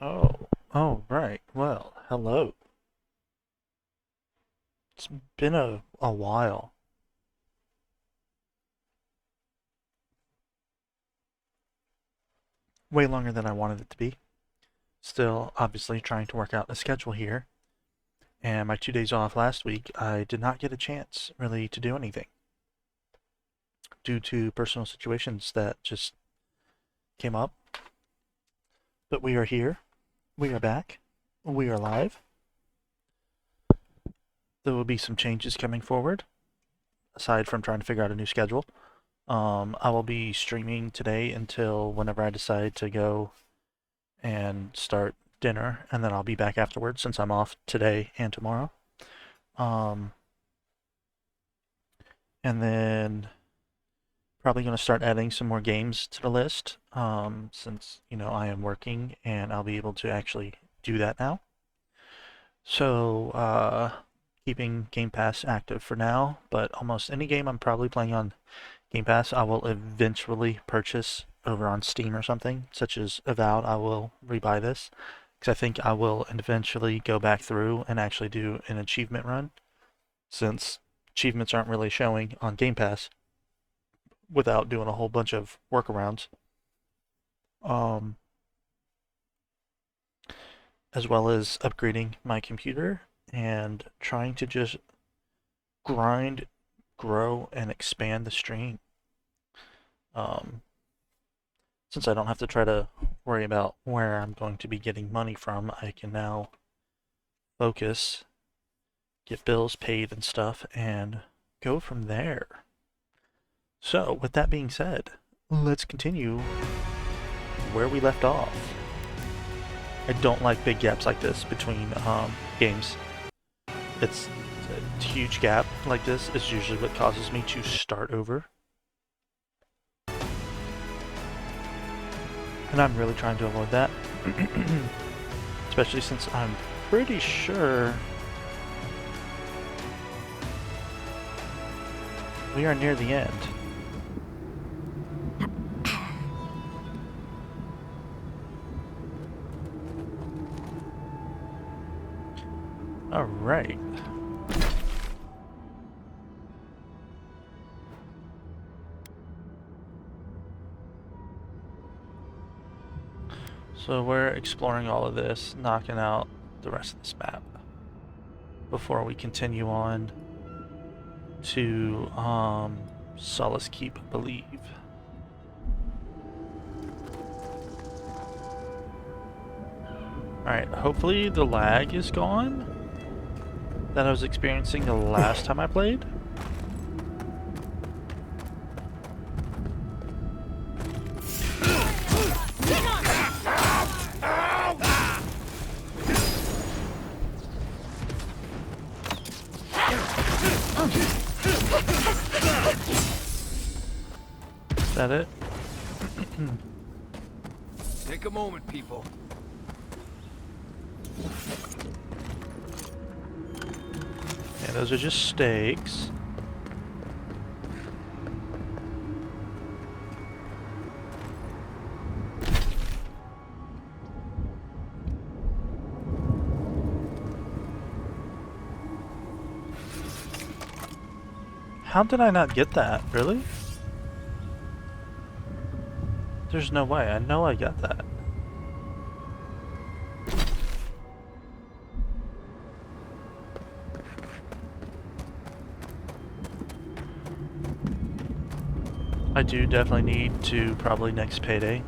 Oh, right. Well, hello. It's been a while. Way longer than I wanted it to be. Still, obviously, trying to work out a schedule here. And my 2 days off last week, I did not get a chance, really, to do anything due to personal situations that just came up. But we are here. We are back. We are live. There will be some changes coming forward, aside from trying to figure out a new schedule. I will be streaming today until whenever I decide to go and start dinner, and then I'll be back afterwards since I'm off today and tomorrow. Um, and then probably going to start adding some more games to the list since, I am working and I'll be able to actually do that now. So, keeping Game Pass active for now, but almost any game I'm probably playing on Game Pass, I will eventually purchase over on Steam or something, such as Avowed. I will rebuy this because I think I will eventually go back through and actually do an achievement run, since achievements aren't really showing on Game Pass without doing a whole bunch of workarounds. Um, as well as upgrading my computer and trying to just grind, grow, and expand the stream. Um, since I don't have to try to worry about where I'm going to be getting money from, I can now focus, get bills paid and stuff, and go from there. So, with that being said, let's continue where we left off. I don't like big gaps like this between games. It's a huge gap like this is usually what causes me to start over. And I'm really trying to avoid that. Especially since I'm pretty sure we are near the end. Alright. So we're exploring all of this, knocking out the rest of this map before we continue on to Solace Keep, I believe. Alright, hopefully the lag is gone that I was experiencing the last time I played. Is that it? Take a moment, people. Yeah, those are just stakes. How did I not get that? Really? There's no way. I know I got that. I do definitely need to, probably next payday,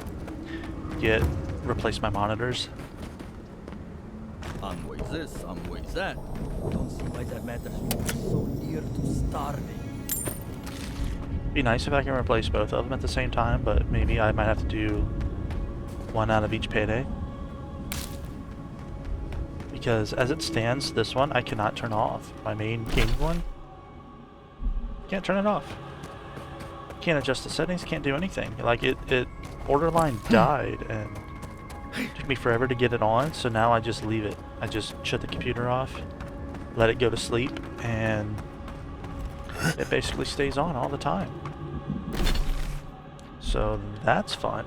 replace my monitors. Some ways this, some ways that. Don't see why that matters. So near to starving. Be nice if I can replace both of them at the same time, but maybe I might have to do one out of each payday. Because as it stands, this one I cannot turn off. My main gaming one, can't turn it off. Can't adjust the settings, can't do anything. Like it borderline died and it took me forever to get it on, so now I just leave it. I just shut the computer off, let it go to sleep, and it basically stays on all the time. So that's fun.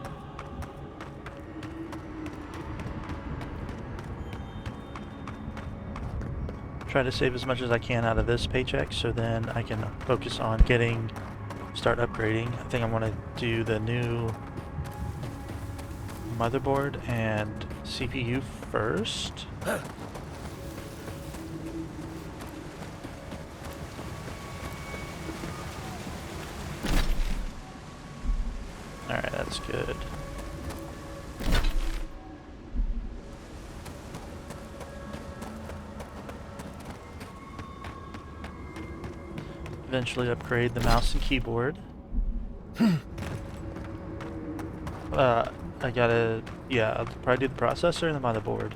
try to save as much as I can out of this paycheck so then I can focus on start upgrading. I think I want to do the new motherboard and CPU first. Alright, that's good. Eventually upgrade the mouse and keyboard. I'll probably do the processor and the motherboard.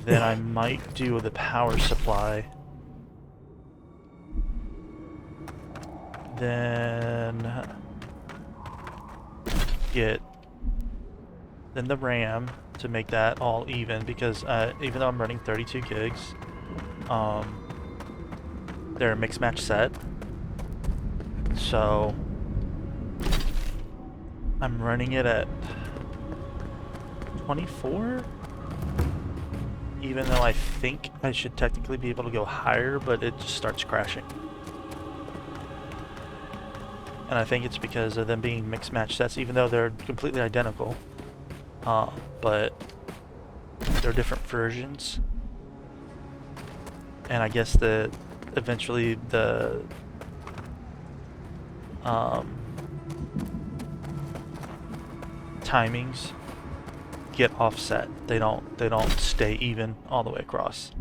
Then I might do the power supply. Then then the RAM to make that all even, because even though I'm running 32 gigs, they're a mix match set. So I'm running it at 24, even though I think I should technically be able to go higher, but it just starts crashing. And I think it's because of them being mixed match sets, even though they're completely identical. But they're different versions. And I guess eventually the timings get offset. They don't stay even all the way across.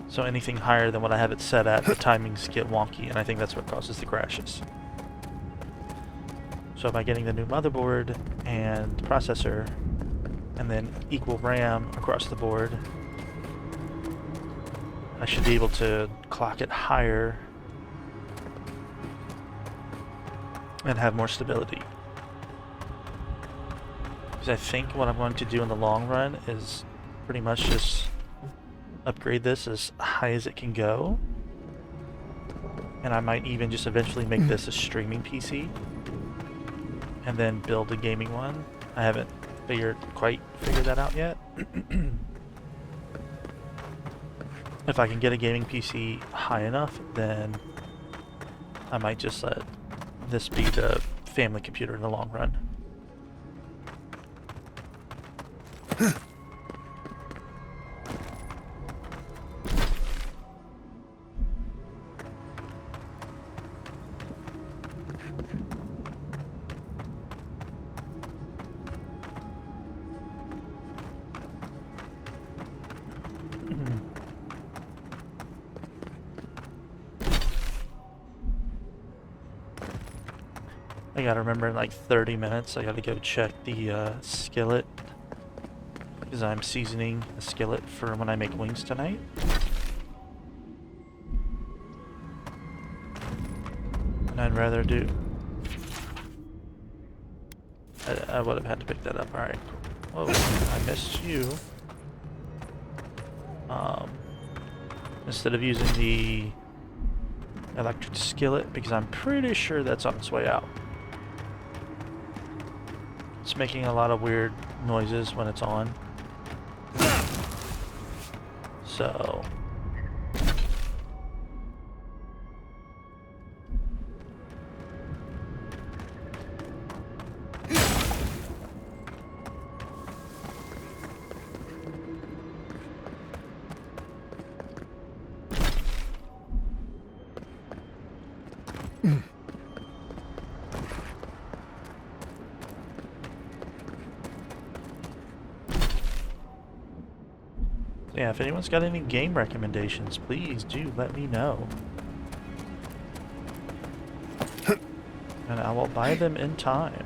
So anything higher than what I have it set at, the timings get wonky, and I think that's what causes the crashes. So by getting the new motherboard and processor, and then equal RAM across the board, I should be able to clock it higher and have more stability. Because I think what I'm going to do in the long run is pretty much just upgrade this as high as it can go. And I might even just eventually make this a streaming PC and then build a gaming one. I haven't quite figured that out yet. If I can get a gaming PC high enough, then I might just let this be the family computer in the long run. I gotta remember in like 30 minutes I gotta go check the skillet, because I'm seasoning the skillet for when I make wings tonight. And I'd rather do... I would have had to pick that up. Alright. Whoa, I missed you. Instead of using the electric skillet, because I'm pretty sure that's on its way out. It's making a lot of weird noises when it's on. So... yeah, if anyone's got any game recommendations, please do let me know. And I will buy them in time.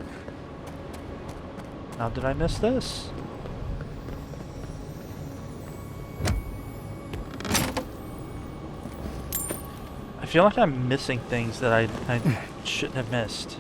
How did I miss this? I feel like I'm missing things that I shouldn't have missed.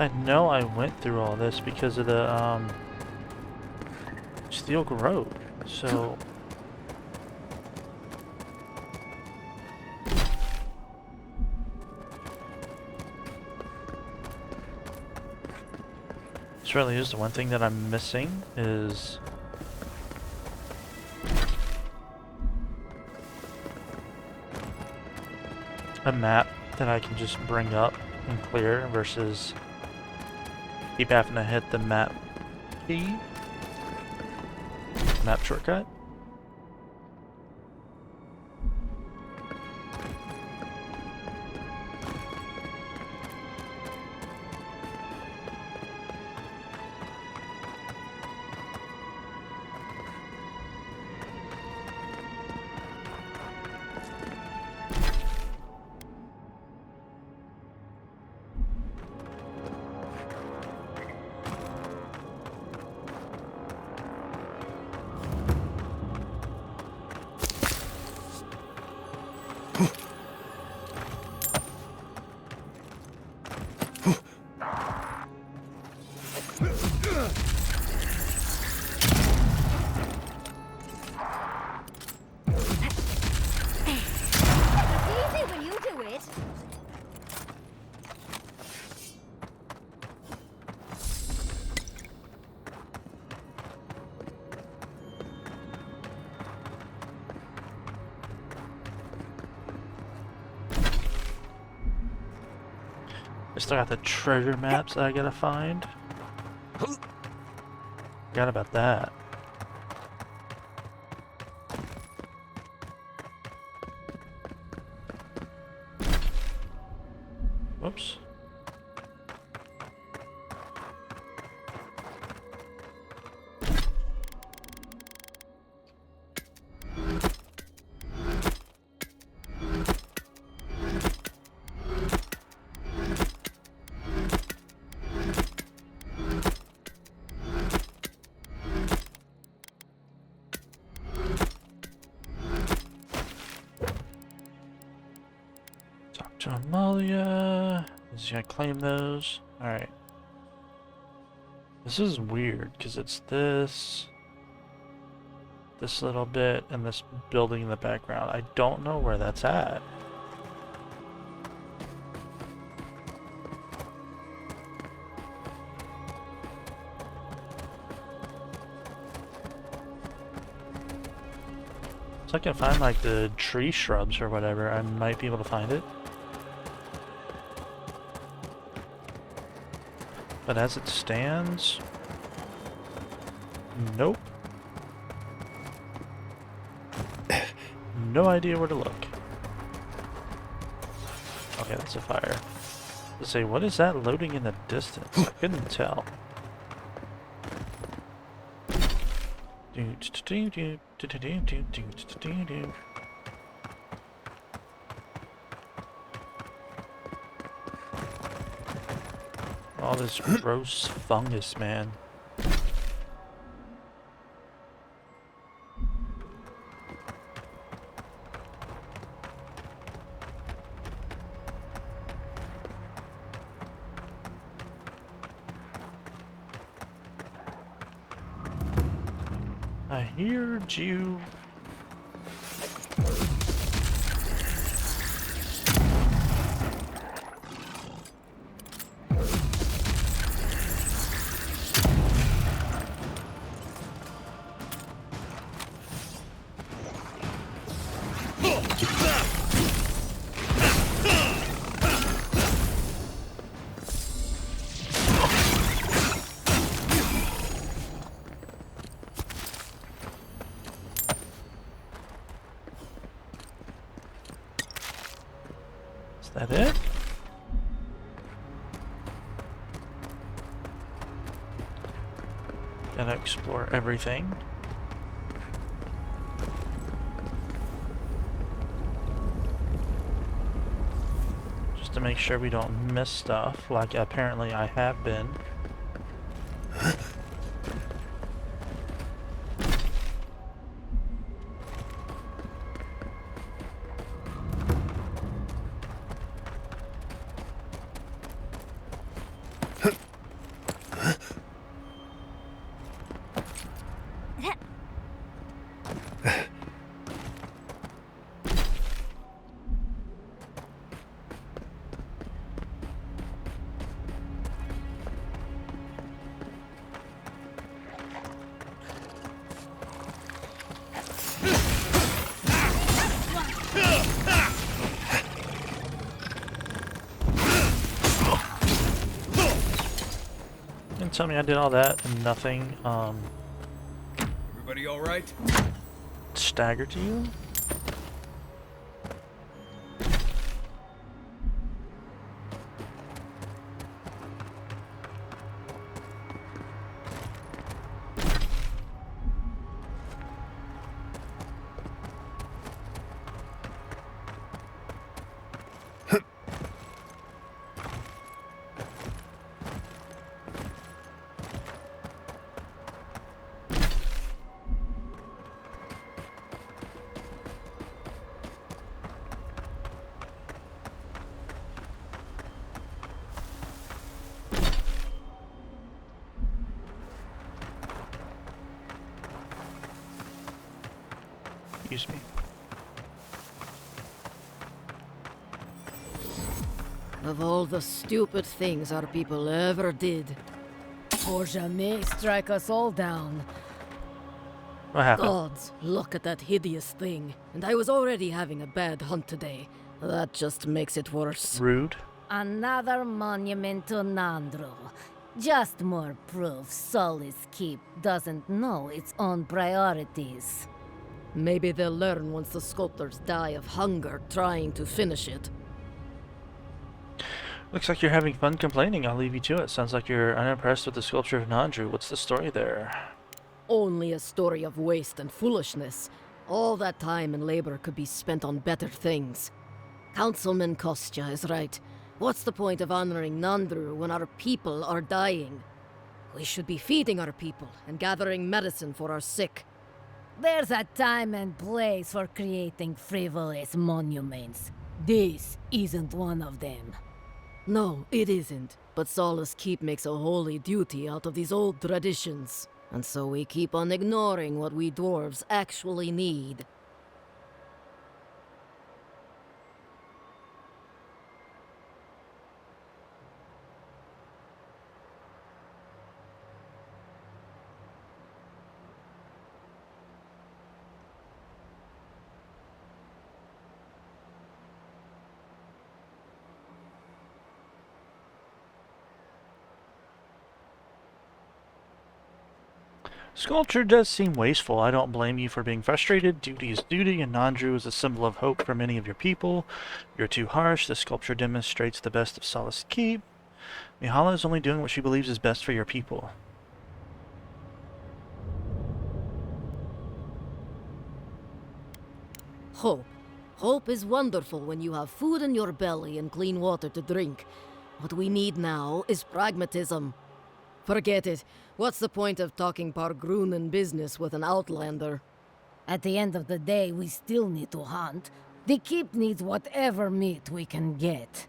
I know I went through all this because of the Steel Road, so this really is the one thing that I'm missing is a map that I can just bring up and clear versus keep having to hit the map key, map shortcut. Easy when you do it. I still got the treasure maps that I gotta find. Forgot about that. Whoops. Talk to Amalia. Is he gonna claim those? Alright. This is weird, because it's this little bit, and this building in the background. I don't know where that's at. So I can find like the tree shrubs or whatever, I might be able to find it. But as it stands, nope. No idea where to look. Okay, that's a fire. Let's say, what is that loading in the distance? I couldn't tell. All this gross fungus, man. I heard you. Is that it? Gotta explore everything. Just to make sure we don't miss stuff, like apparently I have been. tell me I did all that and nothing Everybody all right? staggered to you? Excuse me. Of all the stupid things our people ever did, Or jamais strike us all down. What happened? gods, look at that hideous thing. And I was already having a bad hunt today. That just makes it worse. Rude. Another monument to Nandru. Just more proof Solis Keep doesn't know its own priorities. Maybe they'll learn once the sculptors die of hunger trying to finish it. Looks like you're having fun complaining. I'll leave you to it. Sounds like you're unimpressed with the sculpture of Nandru. What's the story there? Only a story of waste and foolishness. All that time and labor could be spent on better things. Councilman Kostya is right. What's the point of honoring Nandru when our people are dying? We should be feeding our people and gathering medicine for our sick. There's a time and place for creating frivolous monuments. This isn't one of them. No, it isn't. But Solace Keep makes a holy duty out of these old traditions. And so we keep on ignoring what we dwarves actually need. Sculpture does seem wasteful. I don't blame you for being frustrated. Duty is duty, and Nandru is a symbol of hope for many of your people. You're too harsh. The sculpture demonstrates the best of Solace Keep. Mihala is only doing what she believes is best for your people. Hope. Hope is wonderful when you have food in your belly and clean water to drink. What we need now is pragmatism. Forget it. What's the point of talking Pargrunen business with an outlander? At the end of the day, we still need to hunt. The keep needs whatever meat we can get.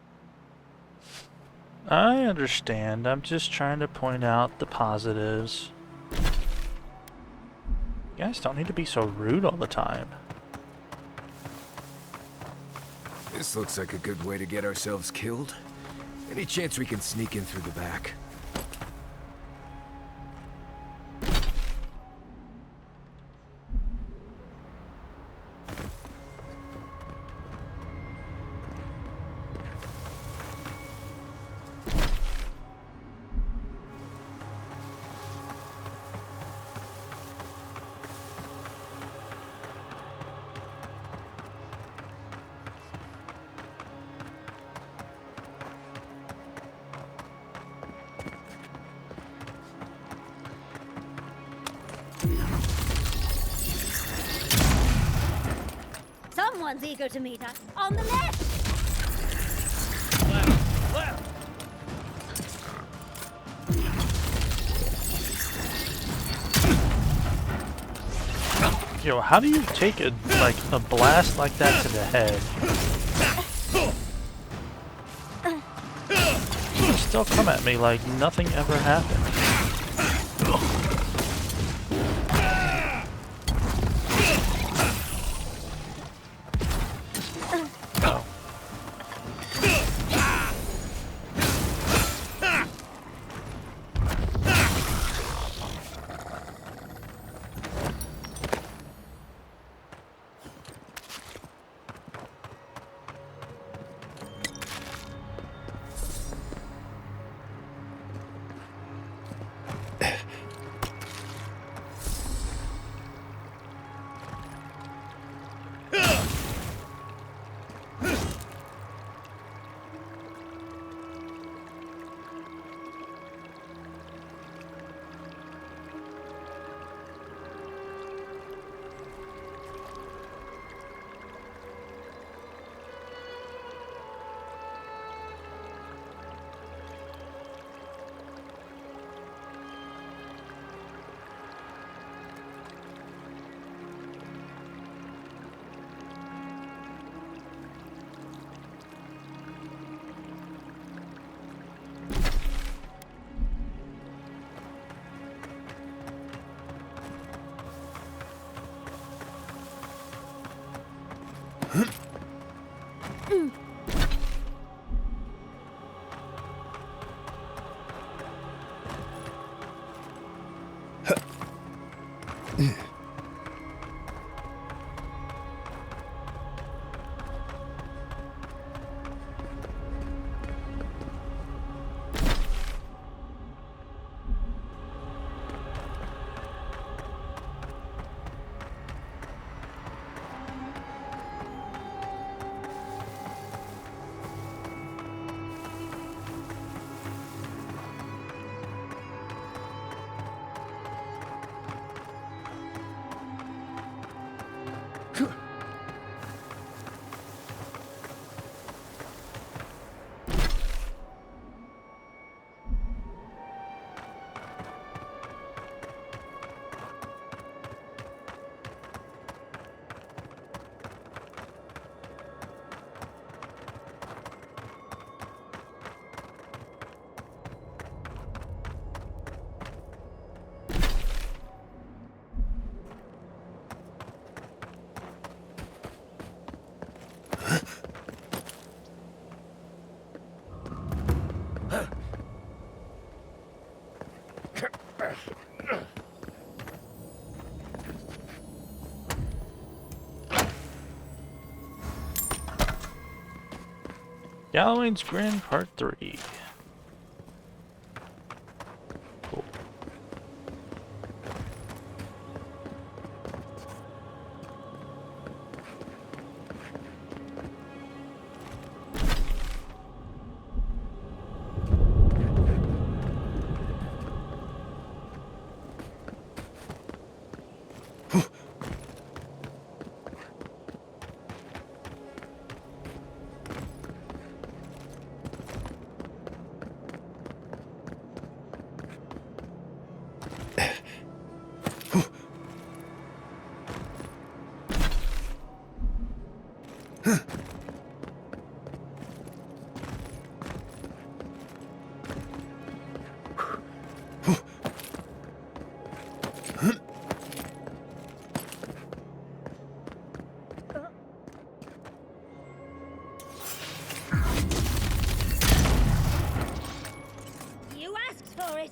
I understand. I'm just trying to point out the positives. You guys don't need to be so rude all the time. This looks like a good way to get ourselves killed. Any chance we can sneak in through the back? Someone's eager to meet us. On the left! Left! Yo, how do you take a blast like that to the head? You still come at me like nothing ever happened. Oh. Galloway's Grin Part 3. Cool. You asked for it.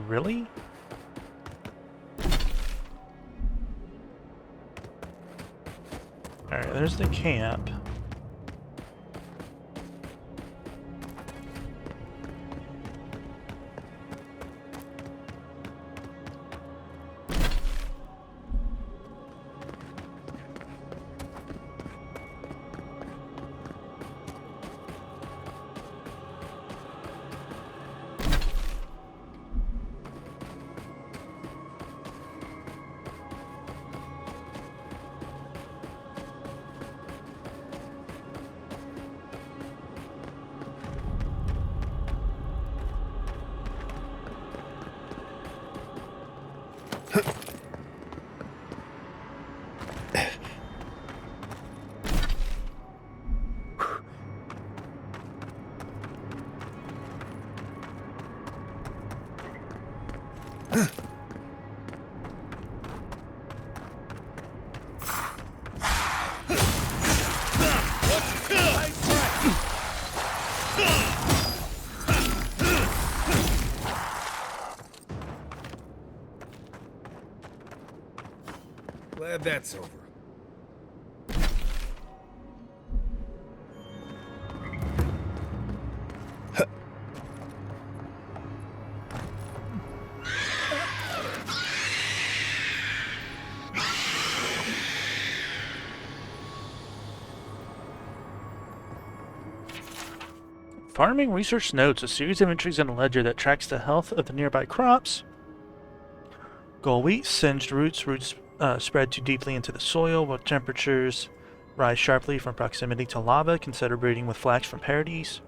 Really? Alright, there's the camp. Glad that's over. Farming research notes a series of entries in a ledger that tracks the health of the nearby crops. Gall wheat, singed roots spread too deeply into the soil, while temperatures rise sharply from proximity to lava. Consider breeding with flax from Paradise.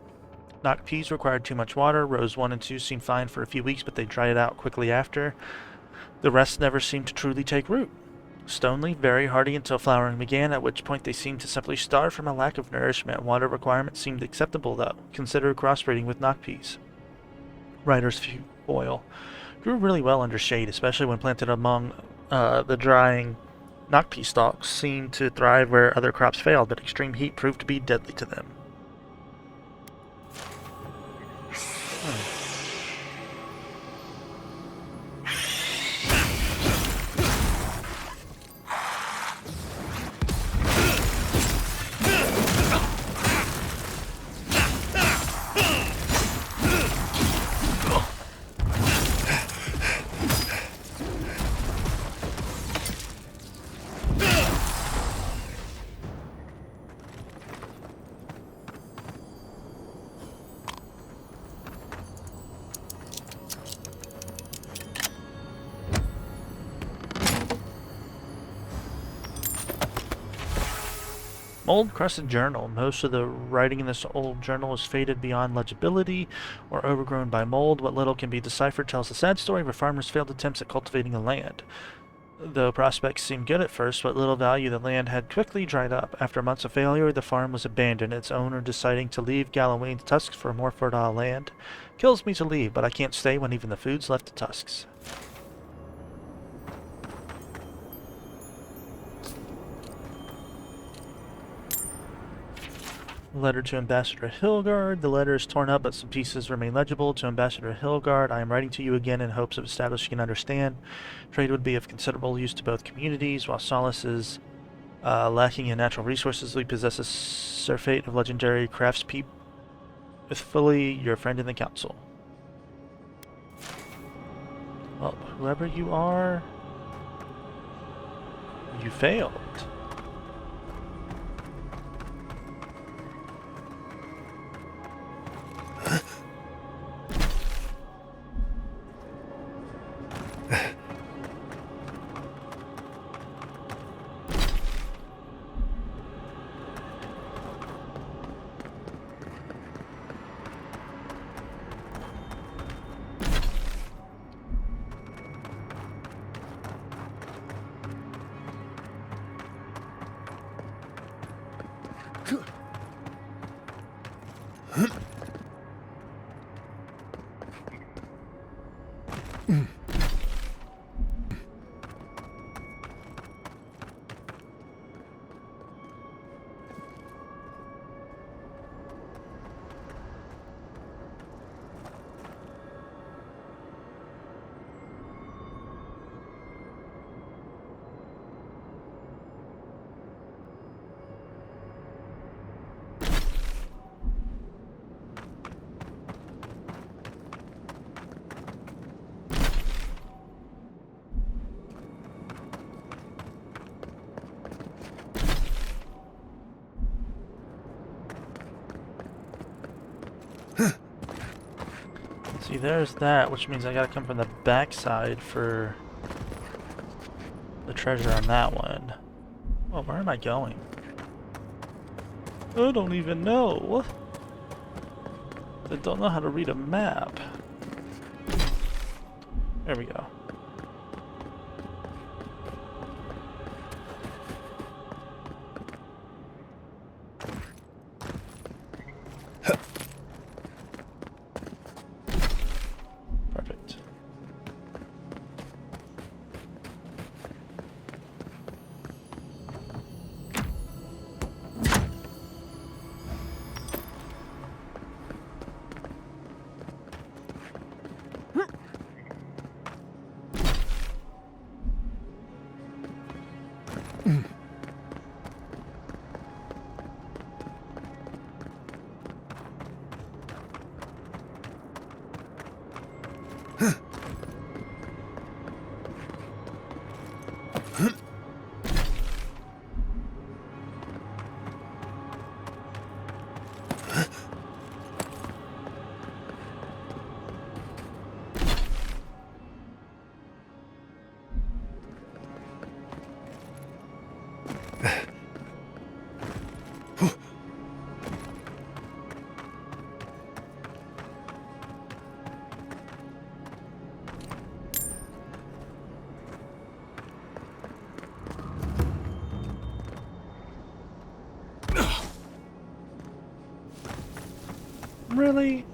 Knock peas required too much water. Rows 1 and 2 seemed fine for a few weeks, but they dried out quickly after. The rest never seemed to truly take root. Stoneleaf, very hardy until flowering began, at which point they seemed to simply starve from a lack of nourishment. Water requirements seemed acceptable, though. Consider crossbreeding with knock peas. Writer's foil. Grew really well under shade, especially when planted among the drying knock pea stalks. Seemed to thrive where other crops failed, but extreme heat proved to be deadly to them. Mold-crusted journal. Most of the writing in this old journal is faded beyond legibility or overgrown by mold. What little can be deciphered tells a sad story of a farmer's failed attempts at cultivating the land. Though prospects seemed good at first, what little value the land had quickly dried up. After months of failure, the farm was abandoned, its owner deciding to leave Gallowayne's tusks for more fertile land. Kills me to leave, but I can't stay when even the food's left the tusks. Letter to Ambassador Hilgard. The letter is torn up, but some pieces remain legible. To Ambassador Hilgard, I am writing to you again in hopes of establishing an understanding. Trade would be of considerable use to both communities. While Solace is lacking in natural resources, we possess a surfeit of legendary craftspeople. Faithfully, your friend in the council. Well, whoever you are, you failed. See, there's that, which means I gotta come from the backside for the treasure on that one. Oh, where am I going? I don't even know. I don't know how to read a map. There we go. Perfect. Really?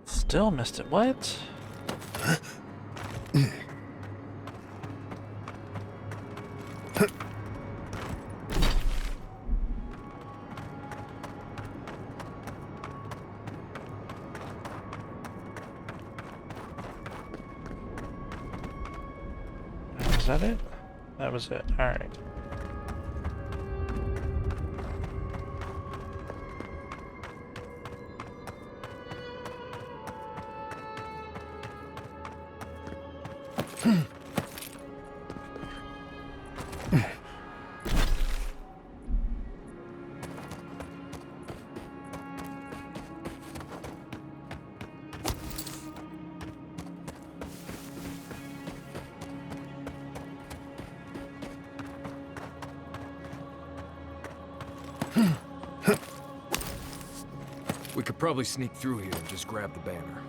Still missed it. What? Was that it? That was it. Alright. We could probably sneak through here and just grab the banner.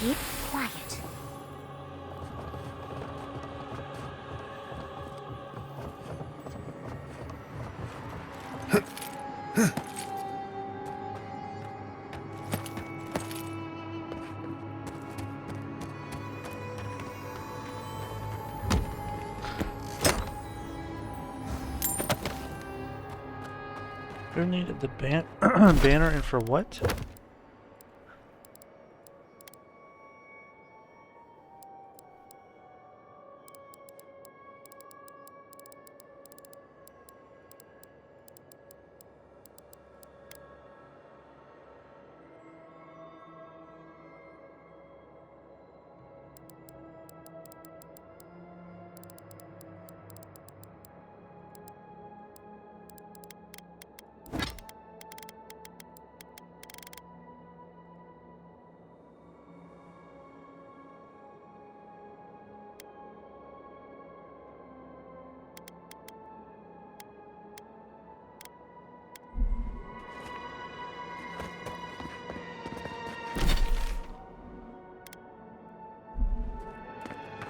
Keep quiet. Who needed the banner and for what?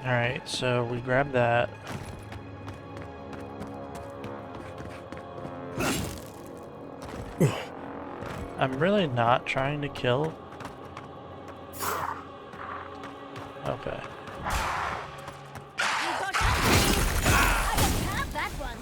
Alright, so we grab that. I'm really not trying to kill. Okay. You got that? I don't have that one.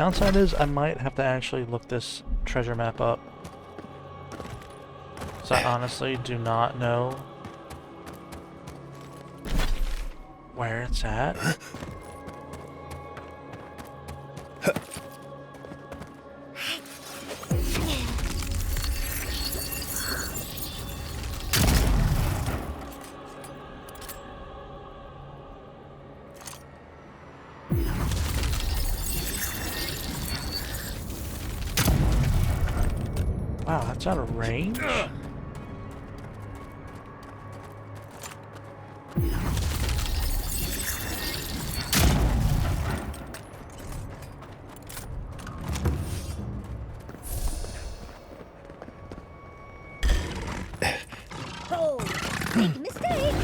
Downside is I might have to actually look this treasure map up. So I honestly do not know where it's at. Wow, that's out of range? Oh, big mistake.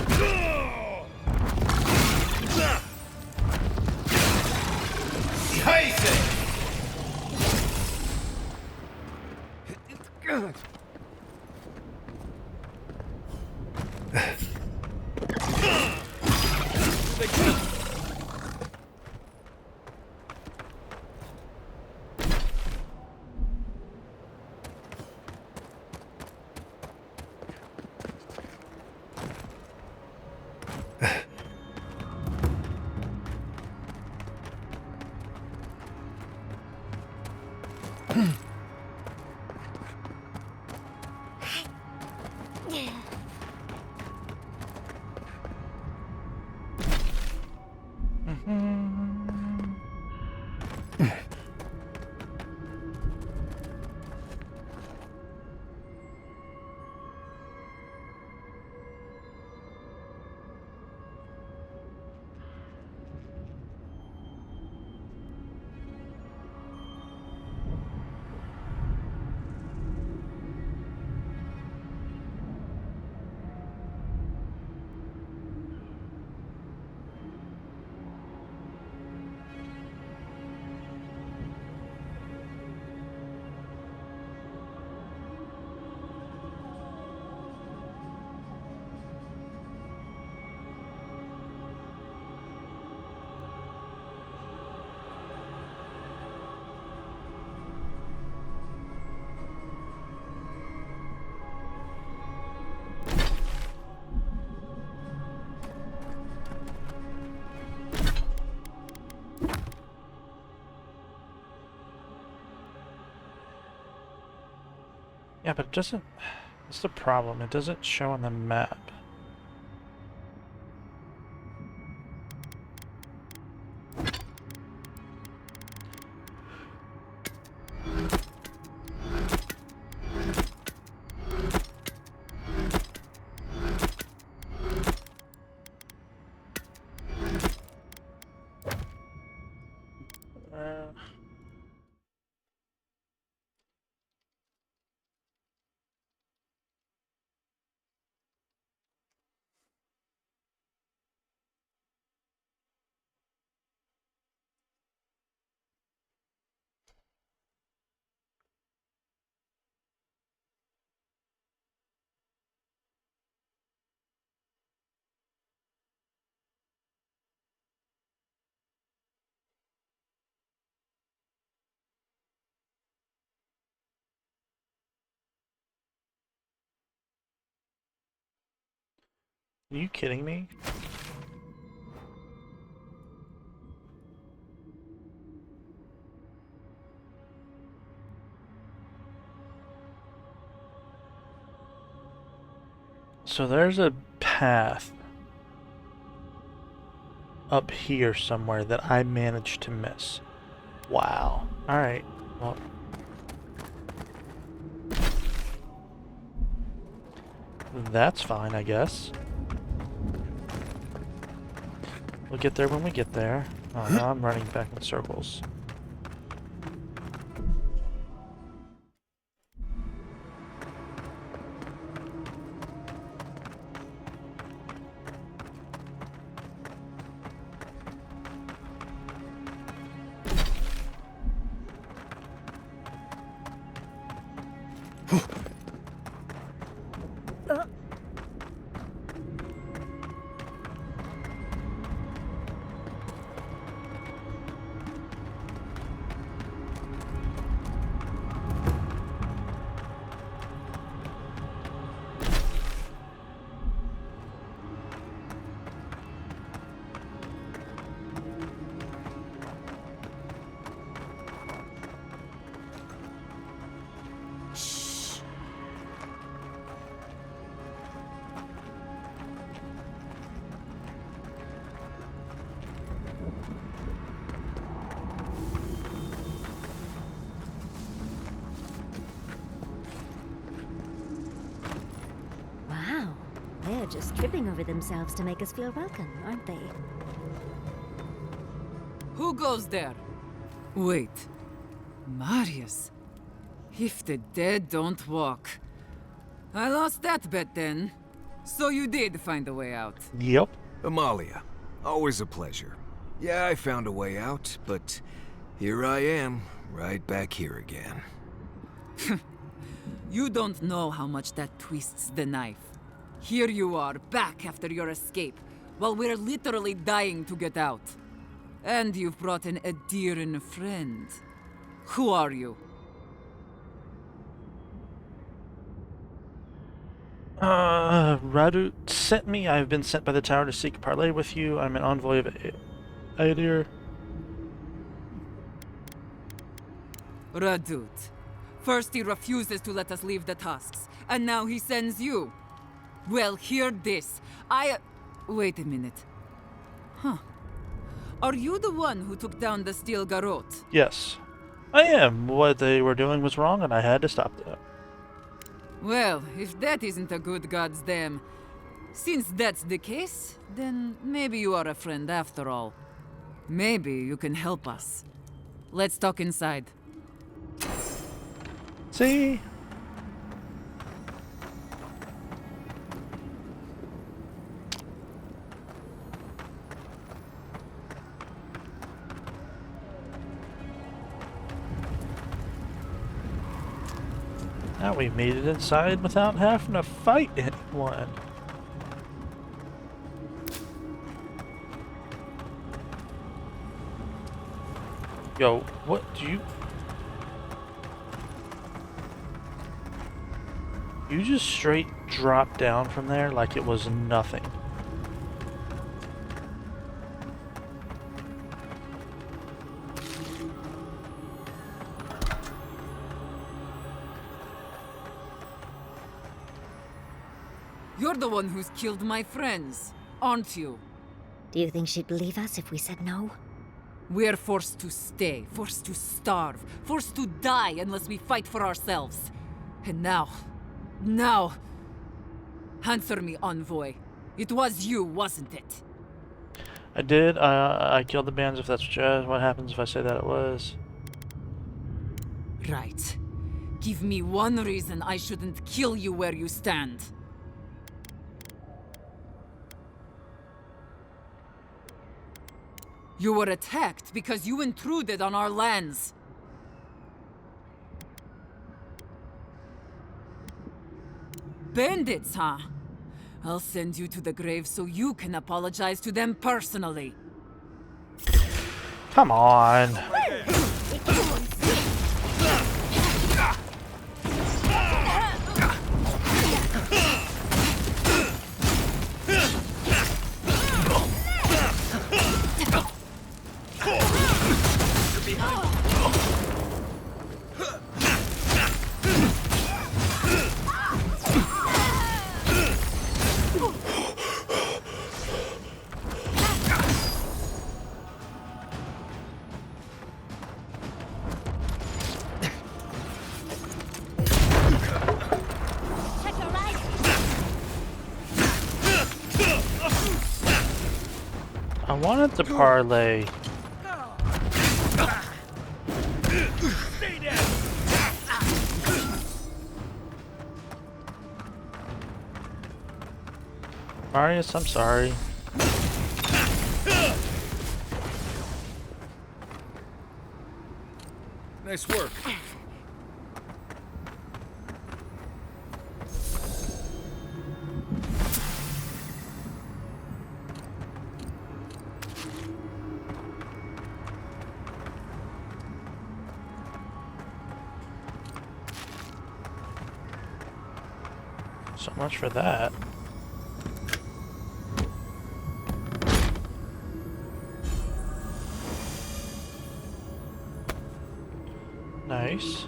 Yeah, but it doesn't... That's the problem. It doesn't show on the map. Are you kidding me? So there's a path up here somewhere that I managed to miss. Wow. Alright. Well. That's fine, I guess. We'll get there when we get there. Oh, now I'm running back in circles. They're just tripping over themselves to make us feel welcome, aren't they? Who goes there? Wait. Marius. If the dead don't walk. I lost that bet then. So you did find a way out. Yep. Amalia, always a pleasure. Yeah, I found a way out, but here I am, right back here again. You don't know how much that twists the knife. Here you are, back after your escape, while we're literally dying to get out. And you've brought an Adiran friend. Who are you? Radu sent me. I've been sent by the tower to seek parley with you. I'm an envoy of Aedir. Radut. First he refuses to let us leave the tusks, and now he sends you. Well, hear this. Wait a minute. Huh. Are you the one who took down the steel garrote? Yes, I am. What they were doing was wrong, and I had to stop them. Well, if that isn't a good god's damn. Since that's the case, then maybe you are a friend after all. Maybe you can help us. Let's talk inside. See? Now we made it inside without having to fight anyone. Yo, what do you... You just straight dropped down from there like it was nothing. You're the one who's killed my friends, aren't you? Do you think she'd believe us if we said no? We're forced to stay, forced to starve, forced to die unless we fight for ourselves. And now... Answer me, envoy. It was you, wasn't it? I did. I killed the bands, if that's what you asked. What happens if I say that it was? Right. Give me one reason I shouldn't kill you where you stand. You were attacked because you intruded on our lands. Bandits, huh? I'll send you to the grave so you can apologize to them personally. Come on. Check your right. I wanted to parlay. Marius, I'm sorry. Nice work. So much for that. Nice.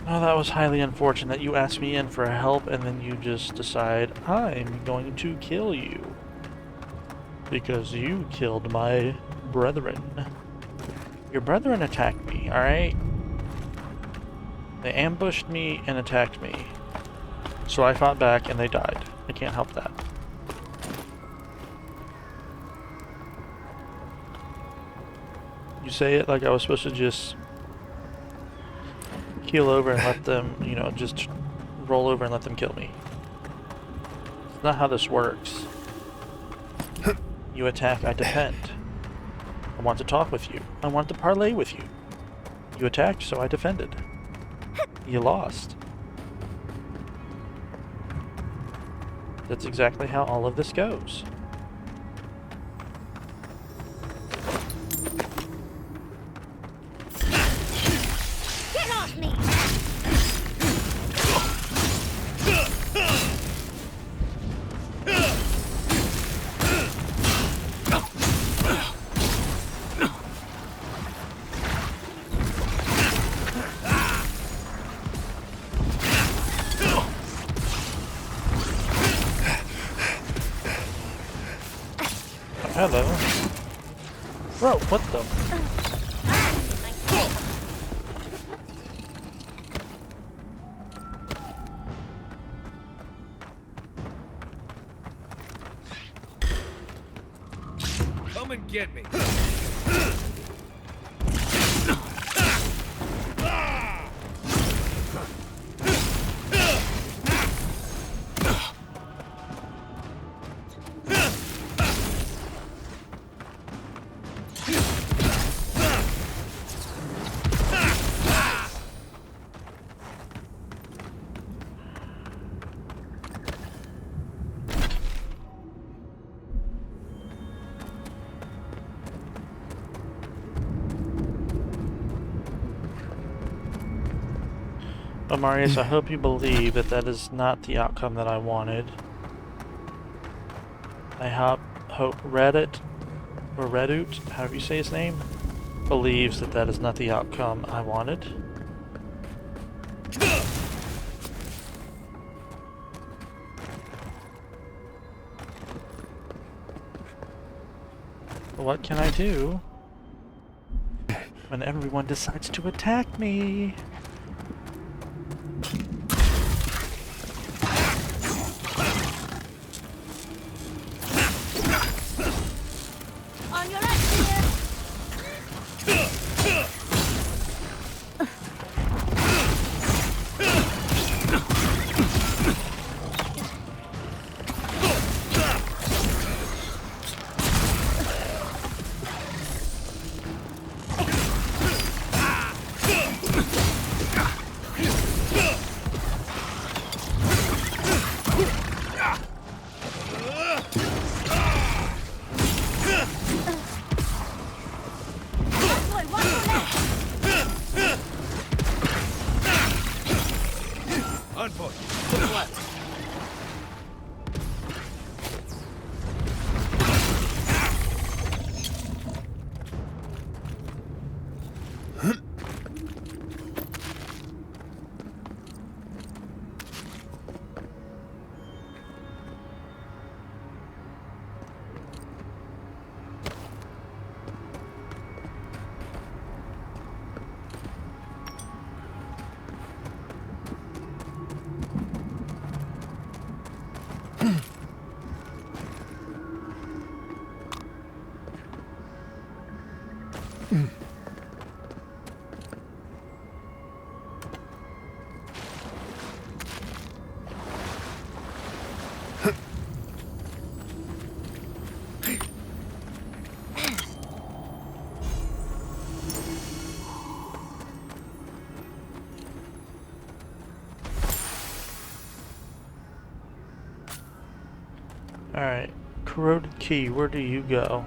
Oh, that was highly unfortunate. You asked me in for help and then you just decide, I'm going to kill you. Because you killed my brethren. Your brethren attacked me, alright? They ambushed me and attacked me. So I fought back and they died. I can't help that. You say it like I was supposed to just keel over and let them, you know, just roll over and let them kill me. It's not how this works. You attack, I defend. I want to talk with you. I want to parlay with you. You attacked, so I defended. You lost. That's exactly how all of this goes. Get off me! Hello. Bro, what the? Come and get me. But Marius, I hope you believe that that is not the outcome that I wanted. I hope Reddit, or Reddit, however you say his name, believes that that is not the outcome I wanted. What can I do when everyone decides to attack me? On your left, dear! Boy, watch your left! On foot. To the left. Alright, corroded key, where do you go?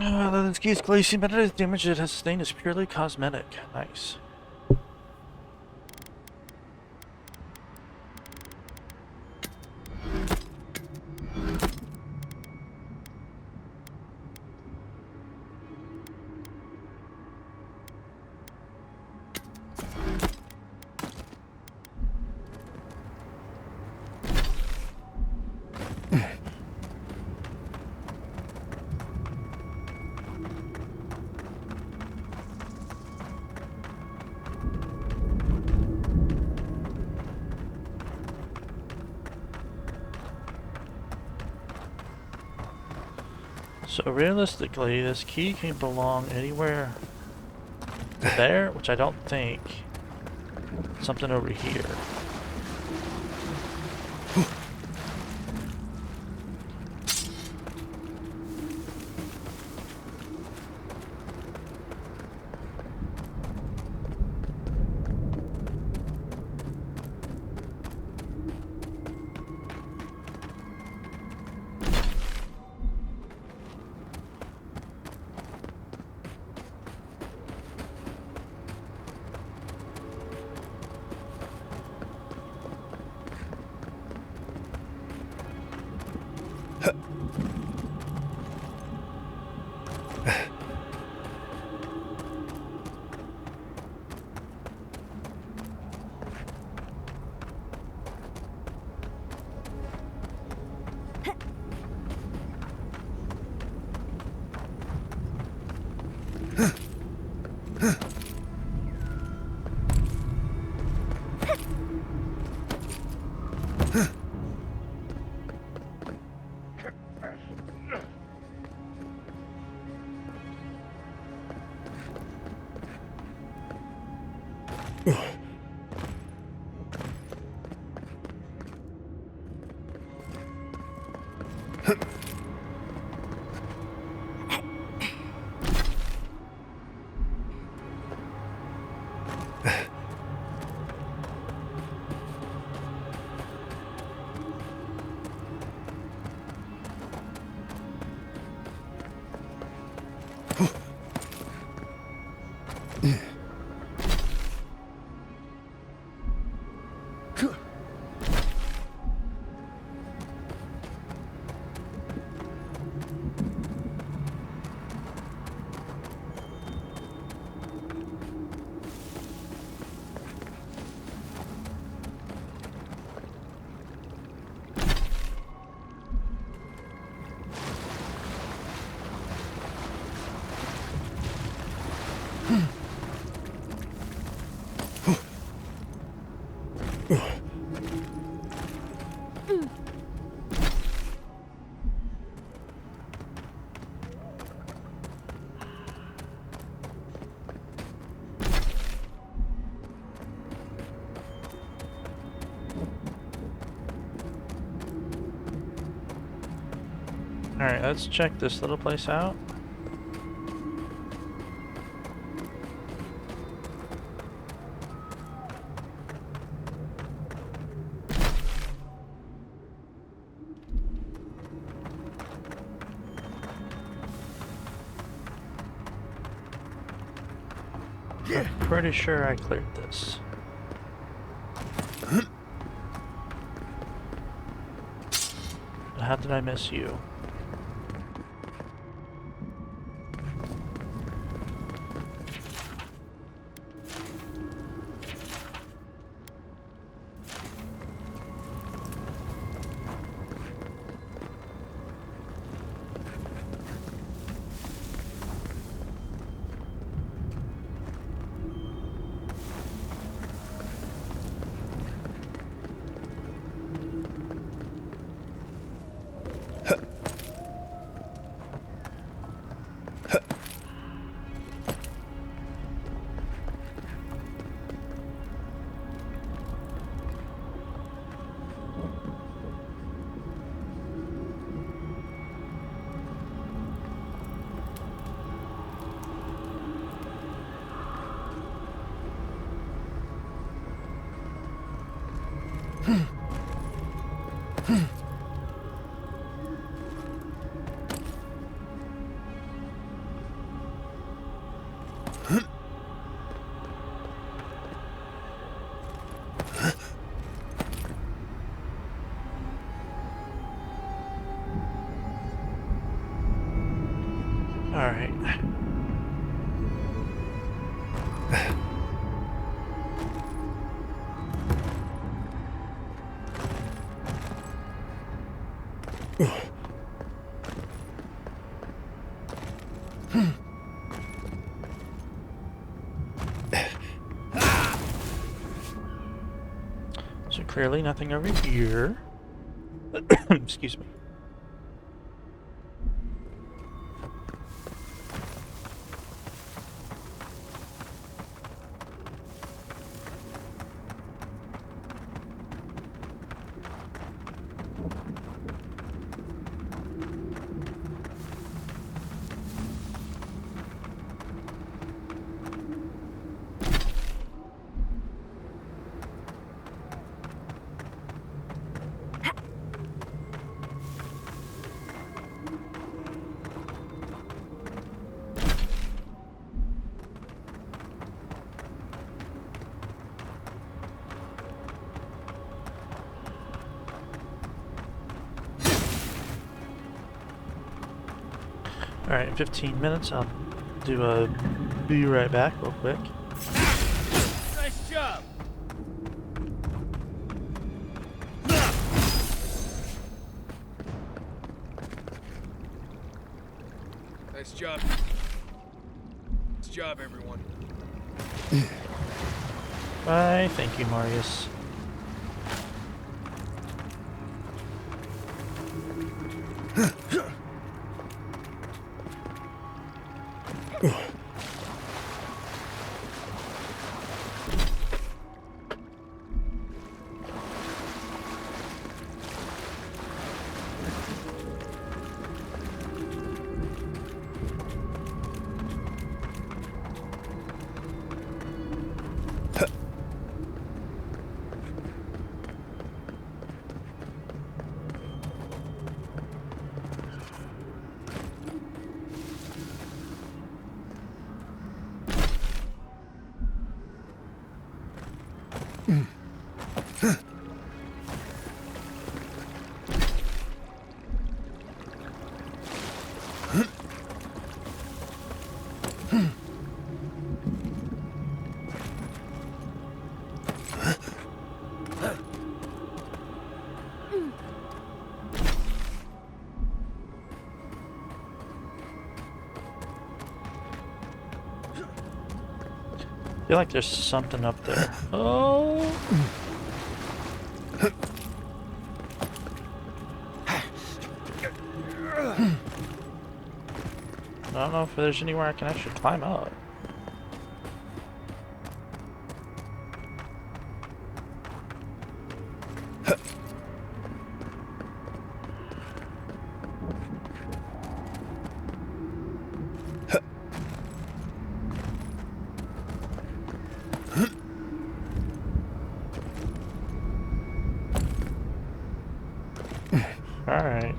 This keys glacier matter damage it has sustained is purely cosmetic. Nice. So realistically, this key can belong anywhere there, which I don't think. Something over here. Alright, let's check this little place out. I'm pretty sure I cleared this. How did I miss you? So clearly nothing over here. Excuse me. Alright, in 15 minutes I'll do a be right back real quick. Nice job. Nice job. Nice job, everyone. Bye, thank you, Marius. I feel like there's something up there. Oh! I don't know if there's anywhere I can actually climb up. Alright.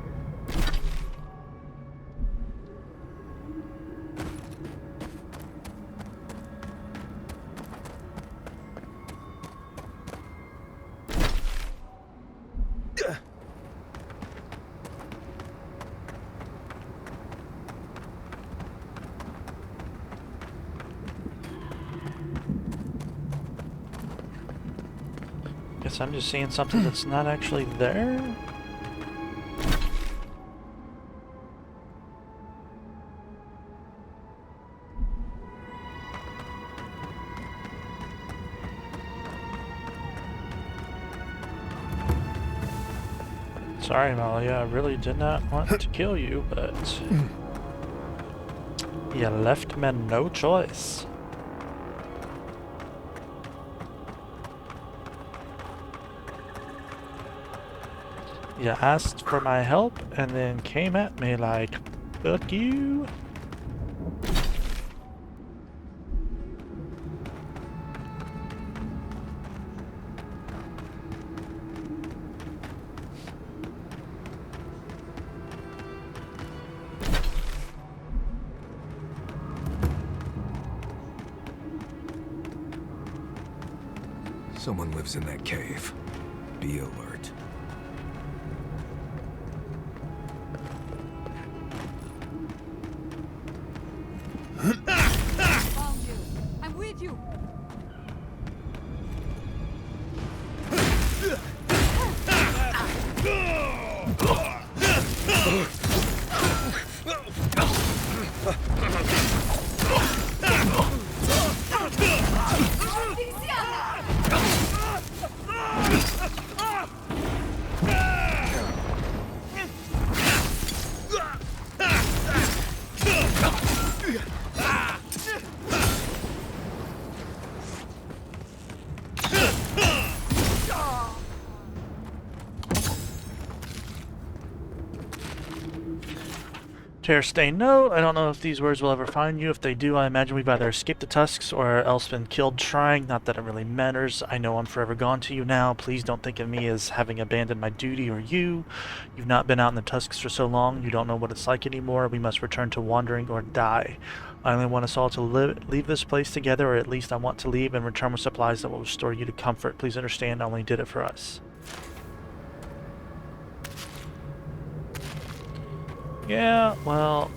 Guess I'm just seeing something that's not actually there? Sorry, Molly, I really did not want to kill you, but you left me no choice. You asked for my help and then came at me like, fuck you. Someone lives in that cave. Be alert. Found you. I'm with you. Tear-stained note. I don't know if these words will ever find you. If they do, I imagine we've either escaped the tusks or else been killed trying. Not that it really matters. I know I'm forever gone to you now. Please don't think of me as having abandoned my duty or you. You've not been out in the tusks for so long. You don't know what it's like anymore. We must return to wandering or die. I only want us all to leave this place together, or at least I want to leave and return with supplies that will restore you to comfort. Please understand, I only did it for us. Yeah, well...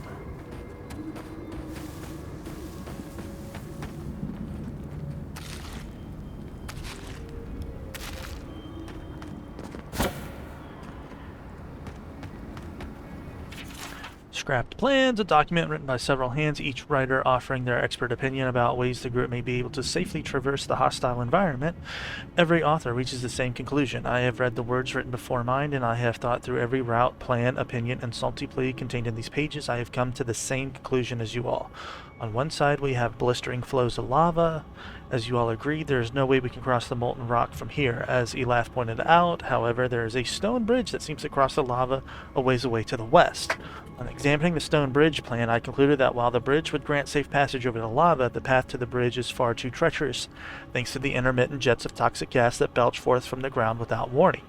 Scrapped plans, a document written by several hands, each writer offering their expert opinion about ways the group may be able to safely traverse the hostile environment. Every author reaches the same conclusion. I have read the words written before mine, and I have thought through every route, plan, opinion, and salty plea contained in these pages. I have come to the same conclusion as you all. On one side, we have blistering flows of lava. As you all agreed, there is no way we can cross the molten rock from here. As Elaf pointed out, however, there is a stone bridge that seems to cross the lava a ways away to the west. On examining the stone bridge plan, I concluded that while the bridge would grant safe passage over the lava, the path to the bridge is far too treacherous, thanks to the intermittent jets of toxic gas that belch forth from the ground without warning.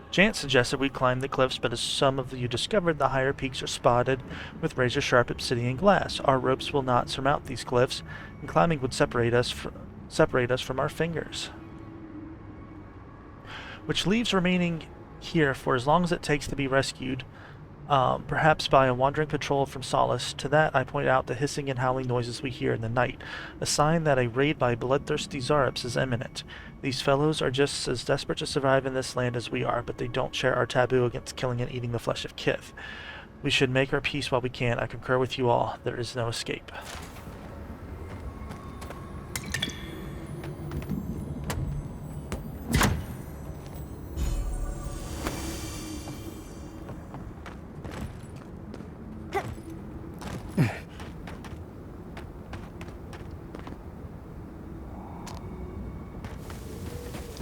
Chance suggested we climb the cliffs, but as some of you discovered, the higher peaks are spotted with razor-sharp obsidian glass. Our ropes will not surmount these cliffs, and climbing would separate us from our fingers. Which leaves remaining here for as long as it takes to be rescued, perhaps by a wandering patrol from Solace. To that I point out the hissing and howling noises we hear in the night, a sign that a raid by bloodthirsty Zarops is imminent. These fellows are just as desperate to survive in this land as we are, but they don't share our taboo against killing and eating the flesh of Kith. We should make our peace while we can. I concur with you all. There is no escape.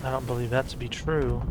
I don't believe that to be true.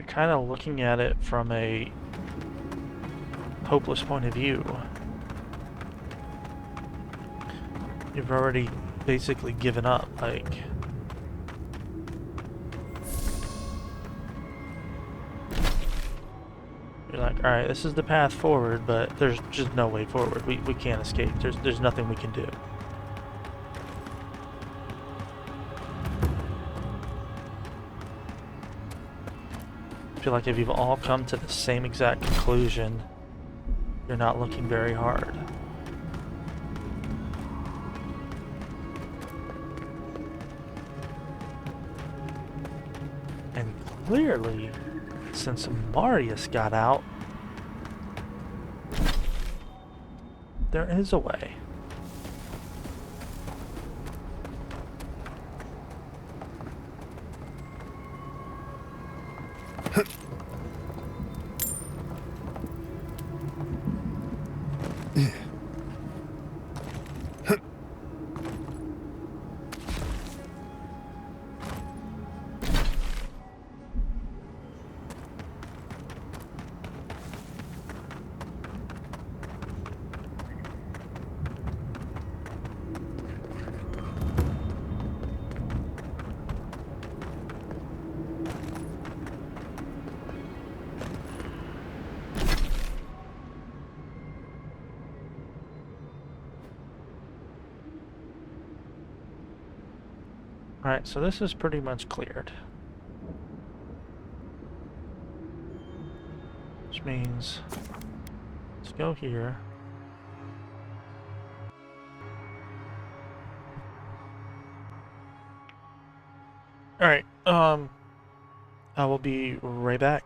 Kind of looking at it from a hopeless point of view. You've already basically given up, like... You're like, alright, this is the path forward, but there's just no way forward. We can't escape. There's nothing we can do. I feel like if you've all come to the same exact conclusion, you're not looking very hard. And clearly, since Marius got out, there is a way. Alright, so this is pretty much cleared. Which means, let's go here. Alright, I will be right back.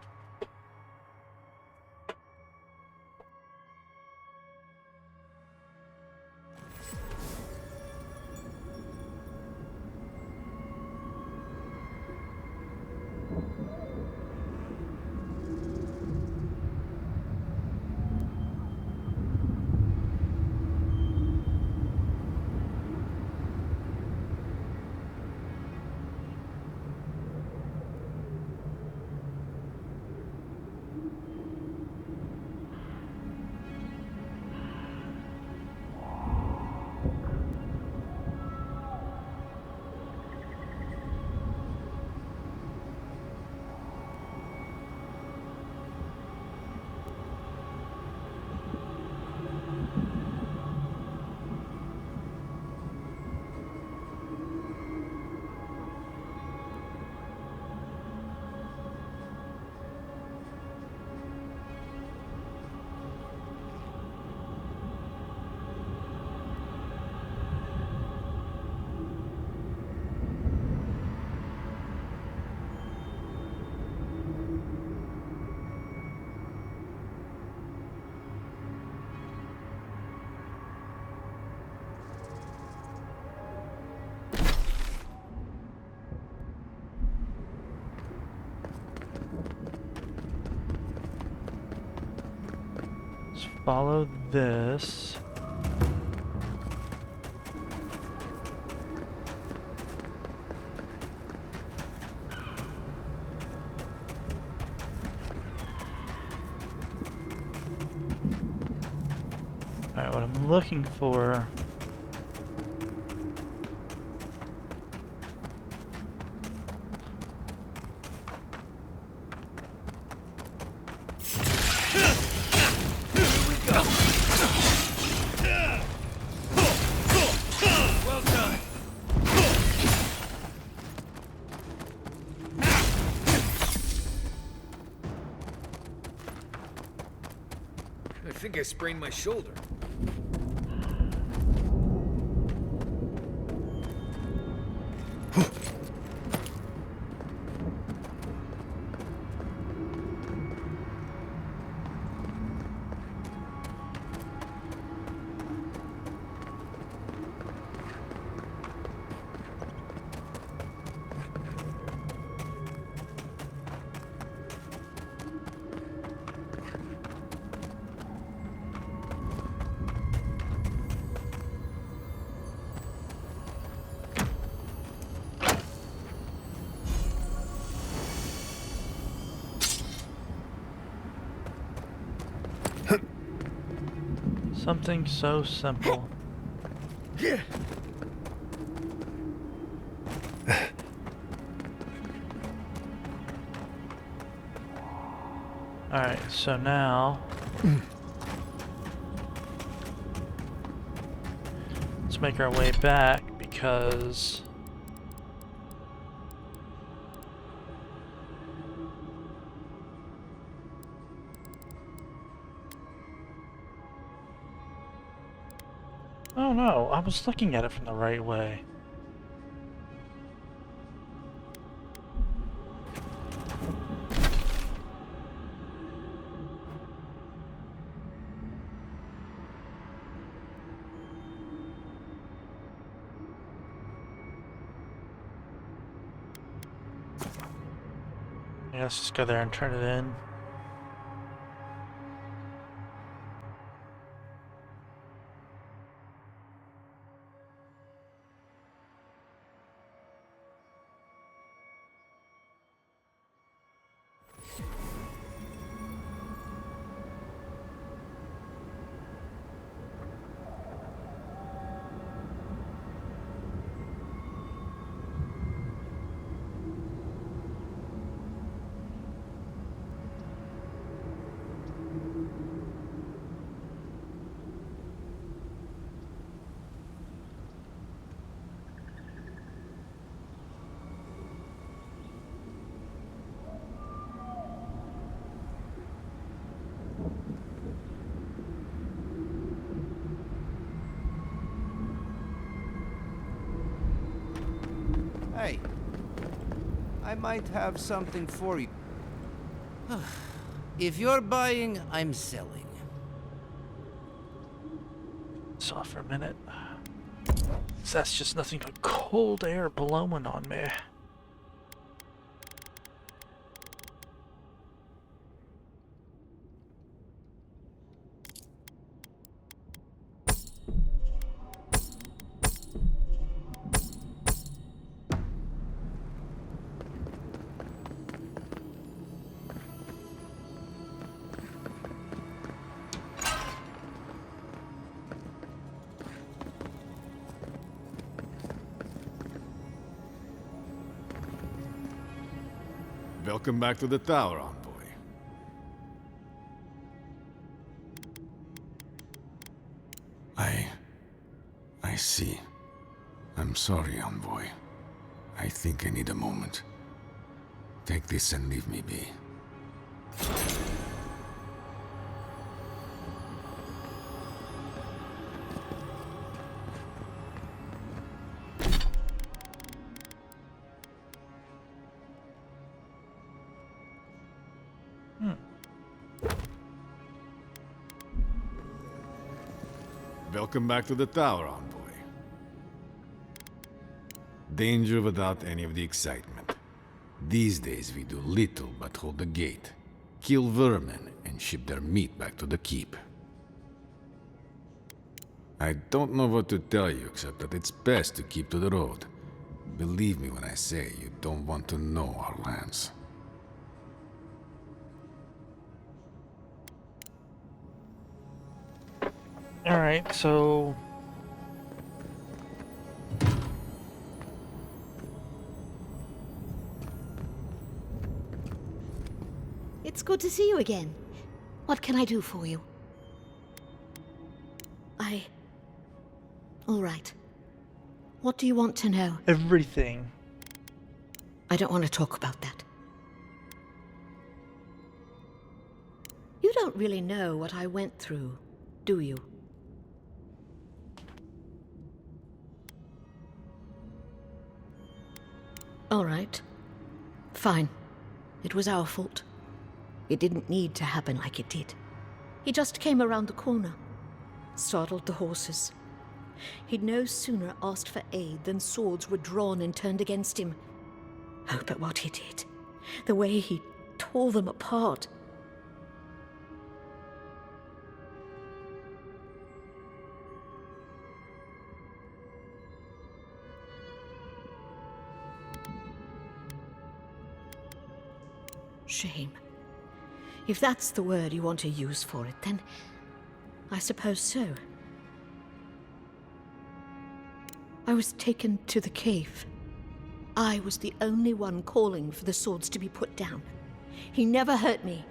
Let's follow this. Alright, what I'm looking for... Well done. I think I sprained my shoulder. Something so simple. Alright, so now... let's make our way back, because... oh no, I was looking at it from the right way. Yeah, let's just go there and turn it in. might have something for you. If you're buying, I'm selling. Saw for a minute. That's just nothing but cold air blowing on me. Welcome back to the tower, envoy. I see. I'm sorry, envoy. I think I need a moment. Take this and leave me be. Welcome back to the tower, envoy. Danger without any of the excitement. These days we do little but hold the gate, kill vermin, and ship their meat back to the keep. I don't know what to tell you except that it's best to keep to the road. Believe me when I say you don't want to know our lands. Alright, so... It's good to see you again. What can I do for you? All right. What do you want to know? everything. I don't want to talk about that. You don't really know what I went through, do you? All right. Fine. It was our fault. It didn't need to happen like it did. He just came around the corner, startled the horses. He'd no sooner asked for aid than swords were drawn and turned against him. Oh, but what he did. The way he tore them apart. Shame. If that's the word you want to use for it, then I suppose so. I was taken to the cave. I was the only one calling for the swords to be put down. He never hurt me.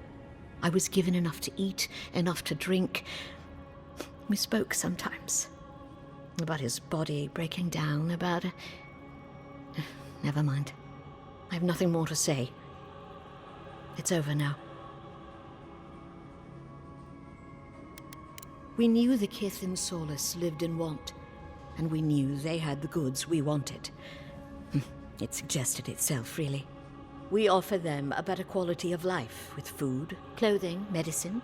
I was given enough to eat, enough to drink. We spoke sometimes. About his body breaking down, about... Never mind. I have nothing more to say. It's over now. We knew the Kith in Solus lived in want, and we knew they had the goods we wanted. It suggested itself, really. We offer them a better quality of life, with food, clothing, medicine.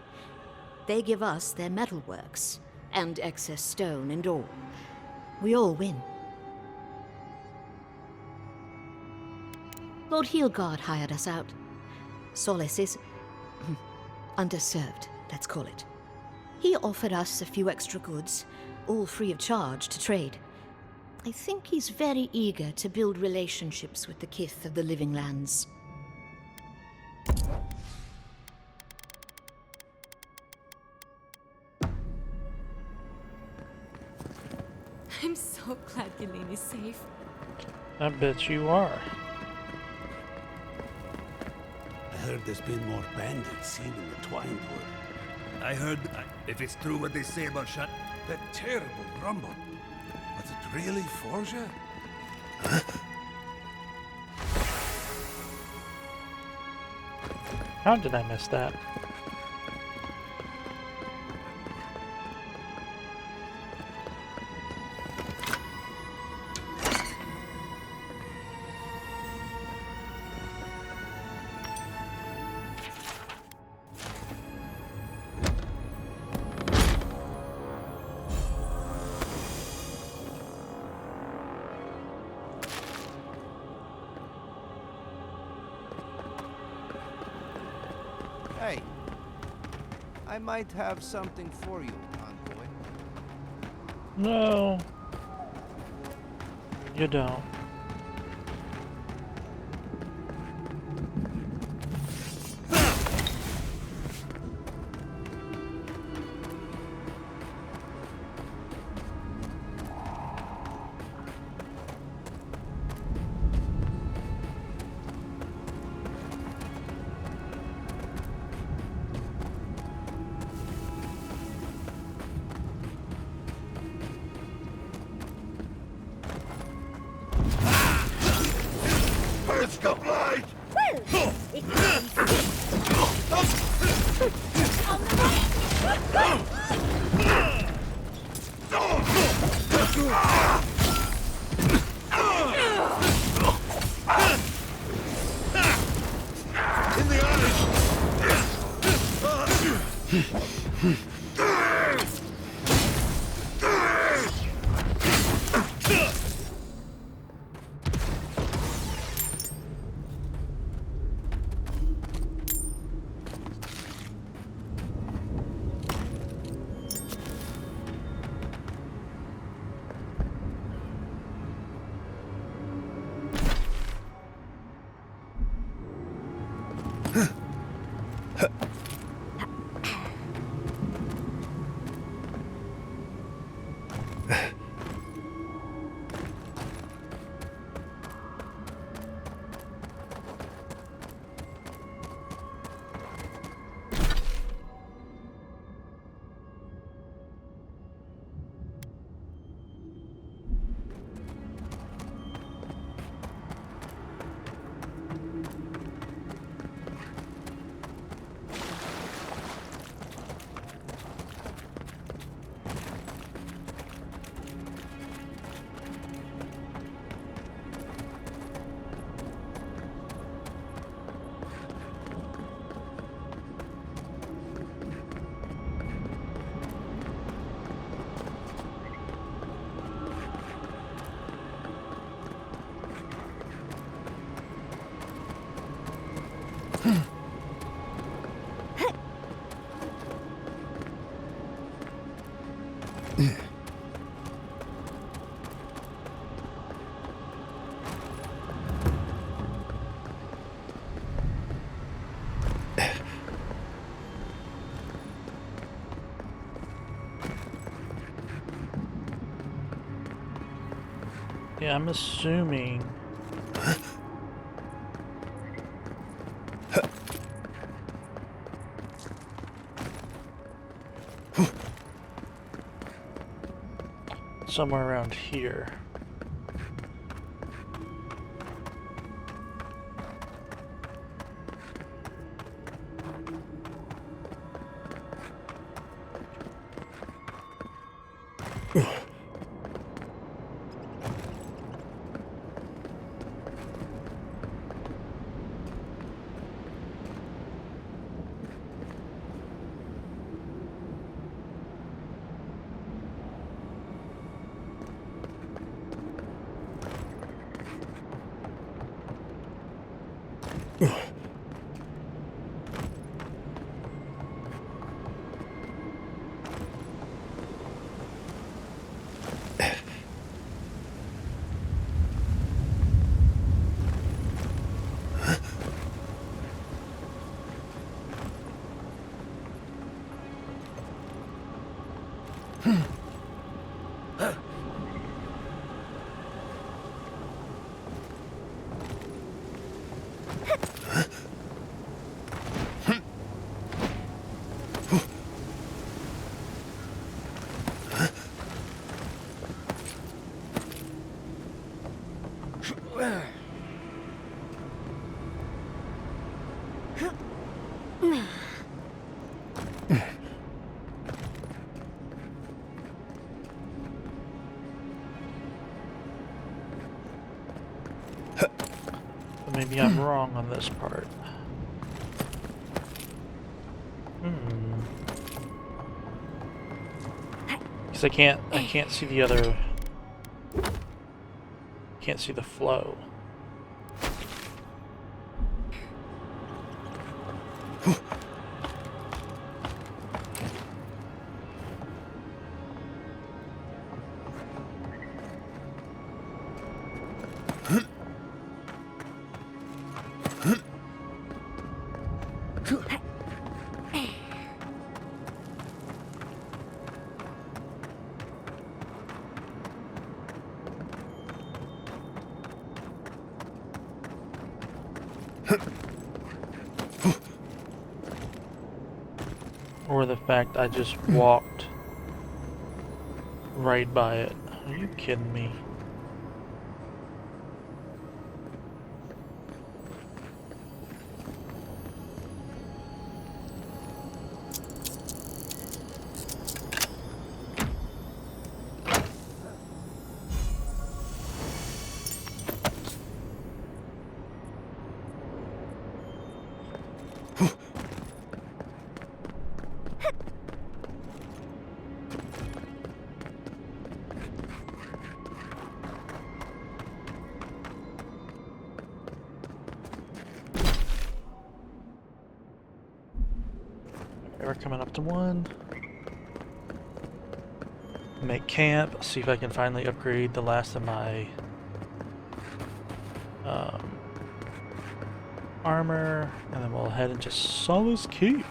They give us their metalworks, and excess stone and ore. We all win. Lord Heelguard hired us out. Solus is underserved, let's call it. He offered us a few extra goods, all free of charge to trade. I think he's very eager to build relationships with the Kith of the Living Lands. I'm so glad Ghislaine is safe. I bet you are. I heard there's been more bandits seen in the Twined Wood. I heard, if it's true what they say about shut, That terrible grumble. Was it really Forja? How did I miss that? I might have something for you, envoy. No. You don't. Let's go, Blade! In the Yeah, I'm assuming. Somewhere around here. But maybe I'm wrong on this part. Because I can't see the other. Can't see the flow. Or the fact I just walked right by it. Are you kidding me? We're coming up to 1. Make camp, see if I can finally upgrade the last of my armor, and then we'll head into Solace Keep.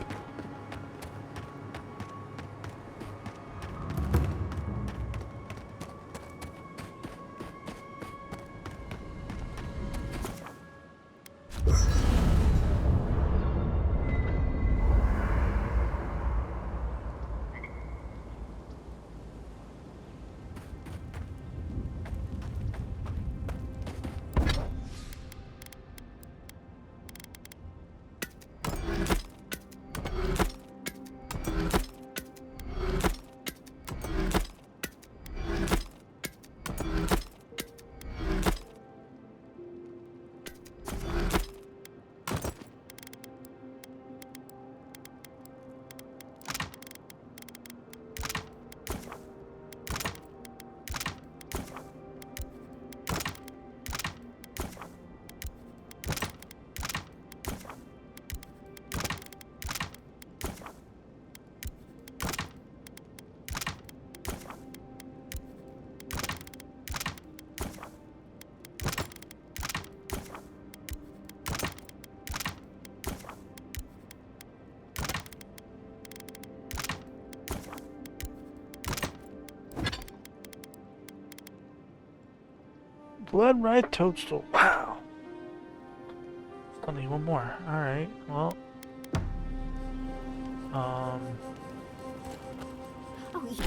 Blood Red Toadstool. Wow. Still need one more. Alright, well. Oh, yeah.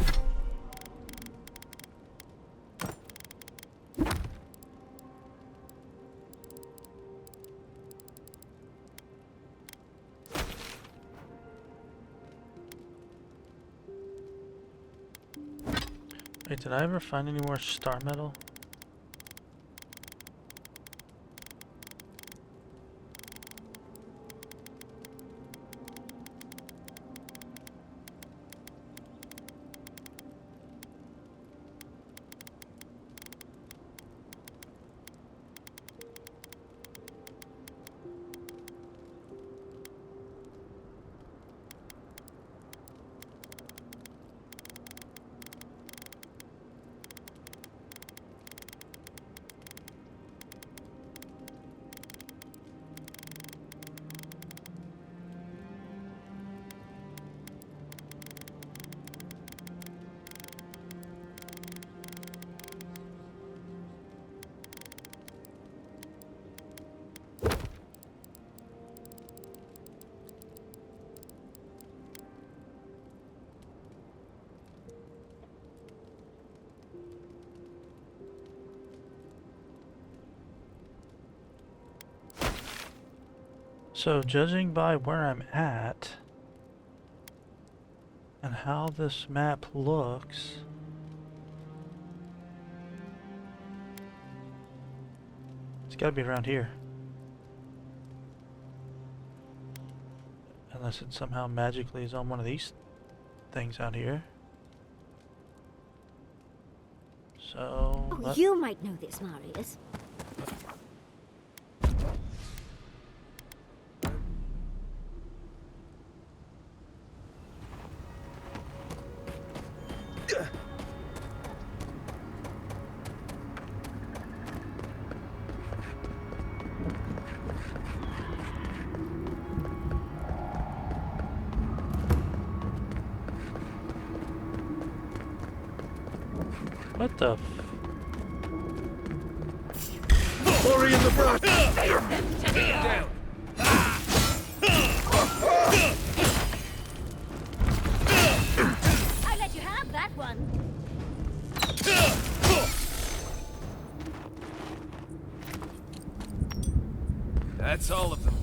Wait, did I ever find any more star metal? So, judging by where I'm at and how this map looks, it's gotta be around here. Unless it somehow magically is on one of these things out here. So... Oh, you might know this, Marius. What the f... Hurry in the front! Down! That's all of them.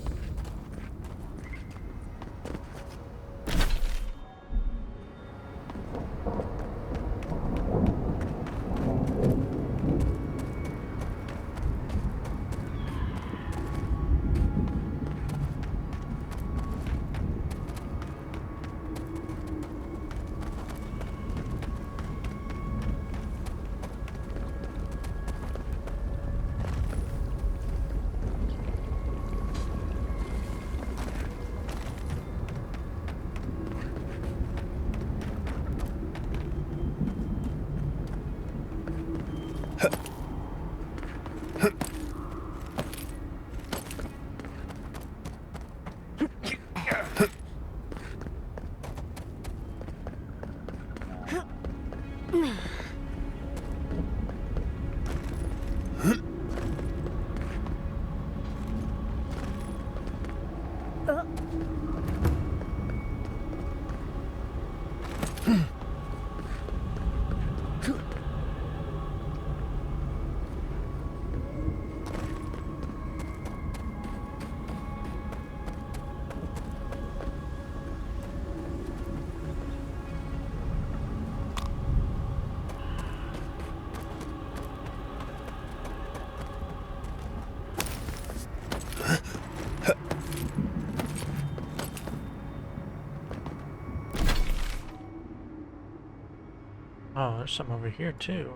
Oh, there's some over here too.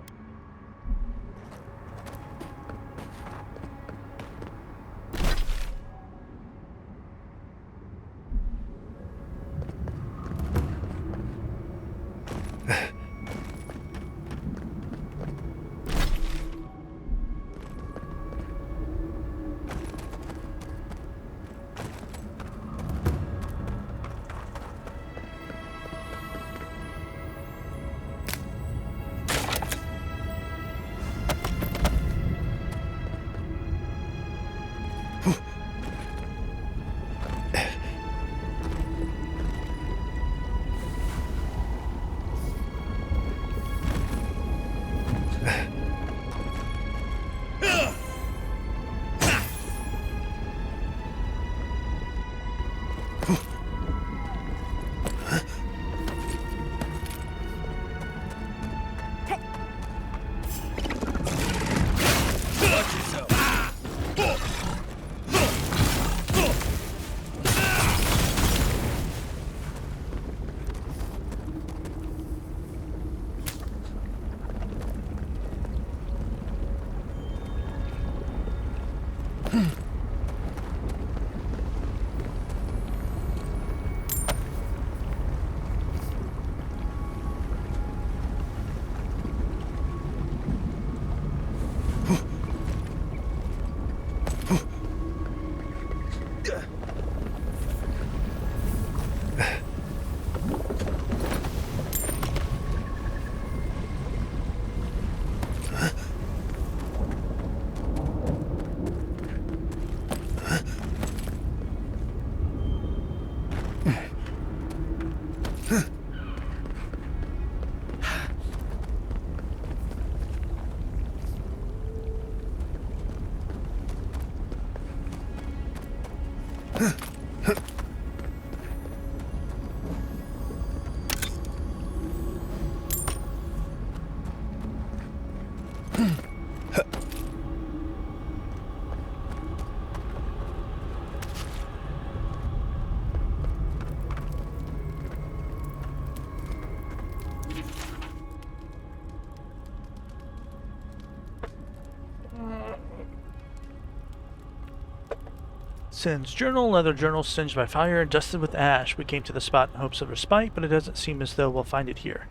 Sin's journal, leather journal singed by fire and dusted with ash. We came to the spot in hopes of respite, but it doesn't seem as though we'll find it here.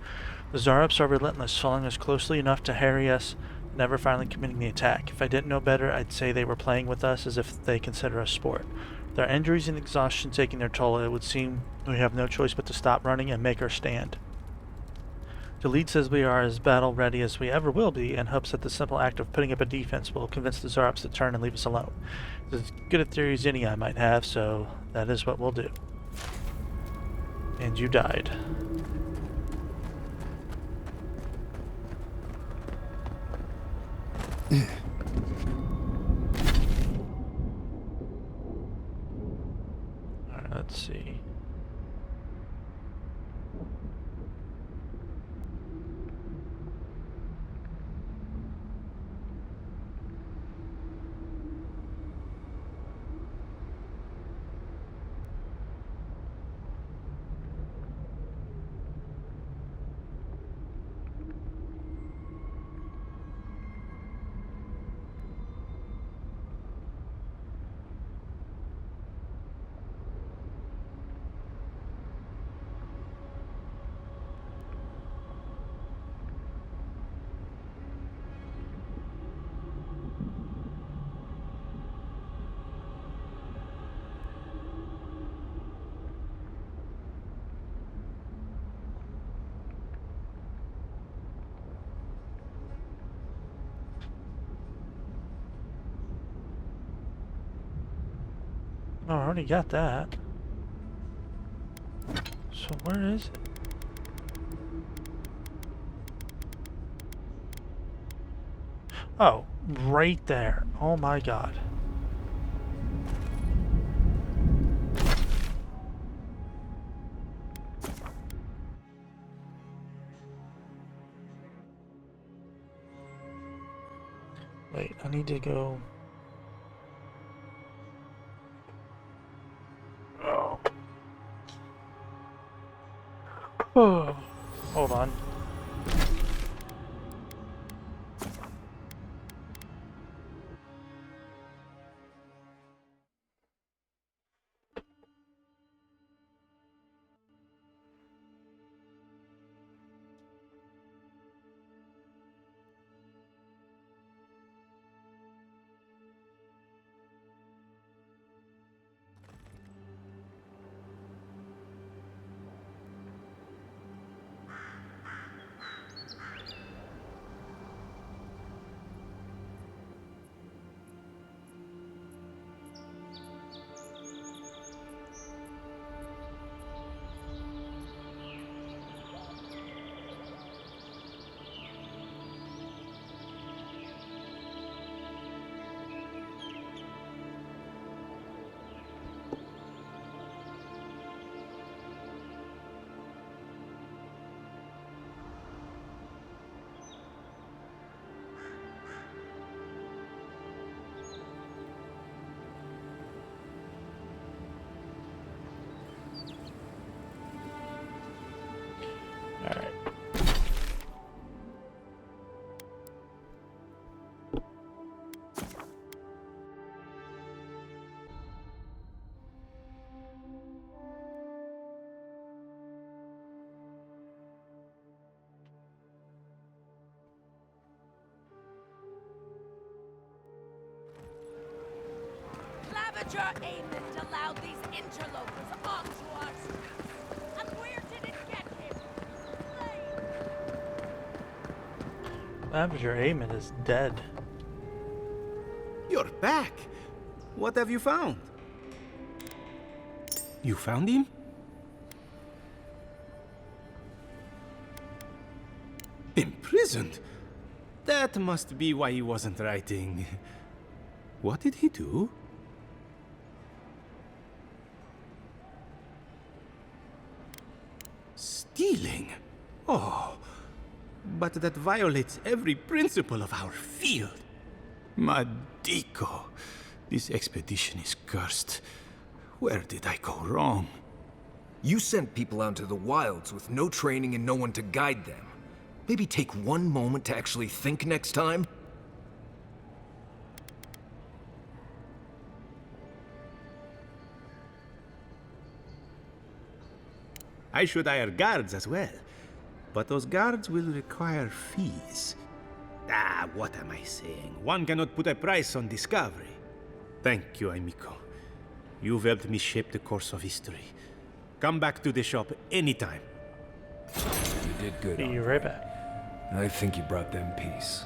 The Zarups are relentless, following us closely enough to harry us, never finally committing the attack. If I didn't know better, I'd say they were playing with us as if they consider us sport. With our injuries and exhaustion taking their toll, it would seem we have no choice but to stop running and make our stand. The lead says we are as battle-ready as we ever will be, and hopes that the simple act of putting up a defense will convince the Zarups to turn and leave us alone. It's as good a theory as any I might have, so that is what we'll do. And you died. Oh, I already got that. So where is it? Oh, right there. Oh my god. Wait, I need to go... Oh. Oh. Hold on. Alright. Claviger Aemond allowed these interlopers onto our streets. And where did it get him? Avenger Aemon is dead. You're back. What have you found? You found him? Imprisoned? That must be why he wasn't writing. What did he do? Stealing? Oh, but that violates every principle of our field. Madiko, this expedition is cursed. Where did I go wrong? You sent people out into the wilds with no training and no one to guide them. Maybe take one moment to actually think next time? I should hire guards as well. But those guards will require fees. Ah, what am I saying? One cannot put a price on discovery. Thank you, Amico. You've helped me shape the course of history. Come back to the shop anytime. You did good. Be right back. I think you brought them peace.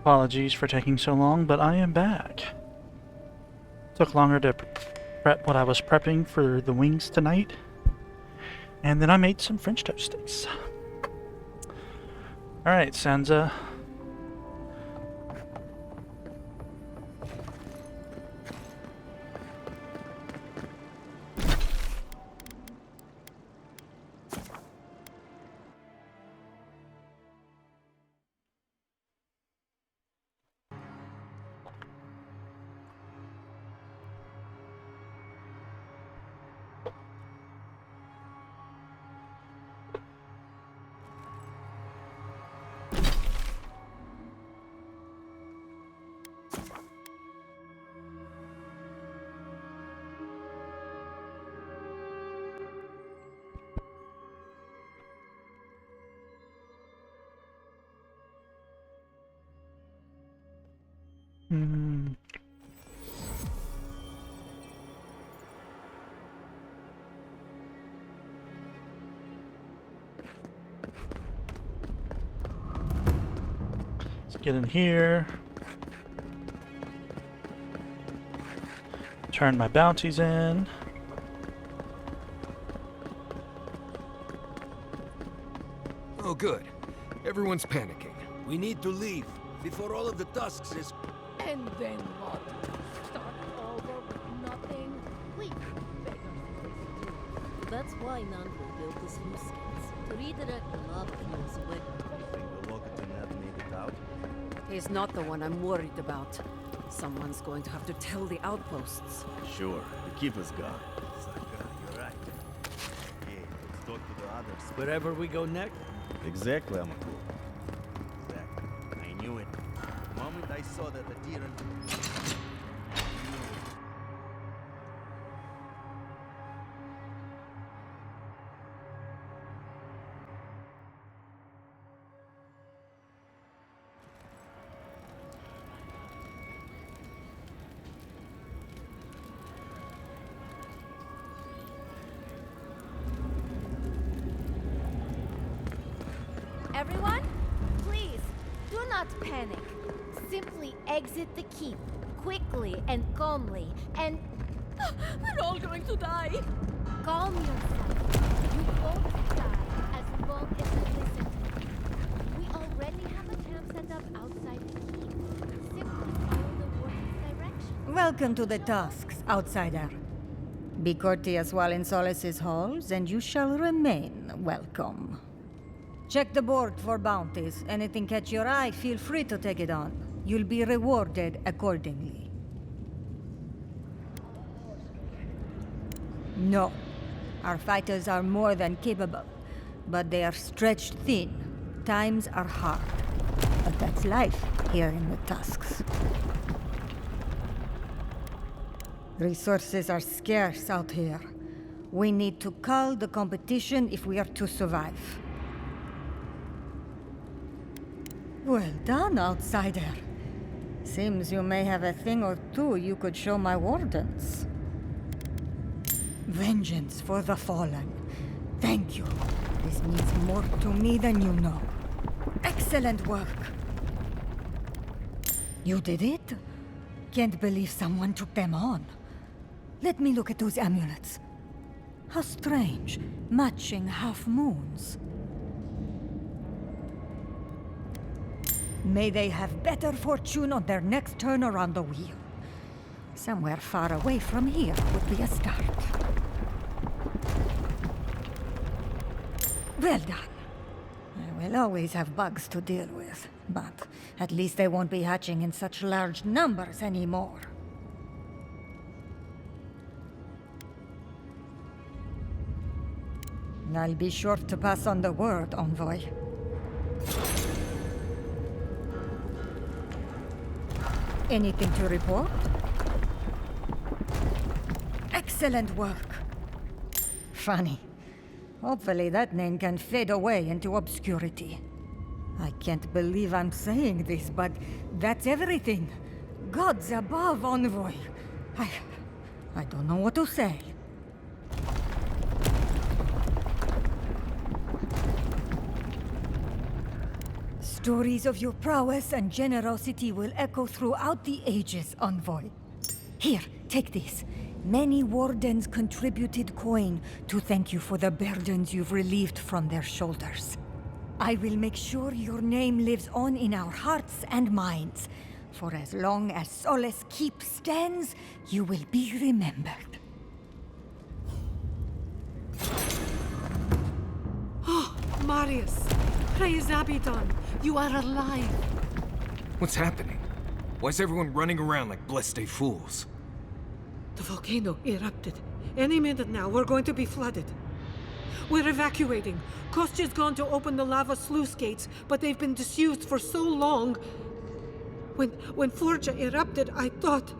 Apologies for taking so long, but I am back. Took longer to prep what I was prepping for the wings tonight. And then I made some French toast sticks. Alright, Sansa. Let's get in here. Turn my bounties in. Oh, good. Everyone's panicking. We need to leave before all of the tusks is... And then what? Start over with nothing? We beggars. That's why Nandro built the sluice gates, to redirect the lava flows away. Think the Locaton have made it out? He's not the one I'm worried about. Someone's going to have to tell the outposts. Sure, the keeper's gone. Saka, you're right. Hey, let's talk to the others. Wherever we go next. Exactly, Amaku. Exactly. I knew it. The moment I saw that the deer and... Everyone, please, do not panic. Simply exit the keep, quickly and calmly, and... We're all going to die! Calm yourself. You won't die as long as you listen to me. We already have a camp set up outside the keep. Simply follow the warden's direction. Welcome to the Tusks, outsider. Be courteous while in Solace's halls, and you shall remain welcome. Check the board for bounties. Anything catch your eye, feel free to take it on. You'll be rewarded accordingly. No. Our fighters are more than capable, but they are stretched thin. Times are hard. But that's life here in the Tusks. Resources are scarce out here. We need to cull the competition if we are to survive. Well done, outsider. Seems you may have a thing or two you could show my wardens. Vengeance for the fallen. Thank you. This means more to me than you know. Excellent work. You did it? Can't believe someone took them on. Let me look at those amulets. How strange. Matching half moons. May they have better fortune on their next turn around the wheel. Somewhere far away from here would be a start. Well done. I will always have bugs to deal with, but at least they won't be hatching in such large numbers anymore. I'll be sure to pass on the word, Envoy. Anything to report? Excellent work. Funny. Hopefully that name can fade away into obscurity. I can't believe I'm saying this, but that's everything. Gods above, Envoy. I don't know what to say. Stories of your prowess and generosity will echo throughout the ages, Envoy. Here, take this. Many wardens contributed coin to thank you for the burdens you've relieved from their shoulders. I will make sure your name lives on in our hearts and minds. For as long as Solace Keep stands, you will be remembered. Oh, Marius! Praise Abaddon! You are alive! What's happening? Why is everyone running around like blessed fools? The volcano erupted. Any minute now, we're going to be flooded. We're evacuating. Kostya's gone to open the lava sluice gates, but they've been disused for so long. When Forja erupted, I thought...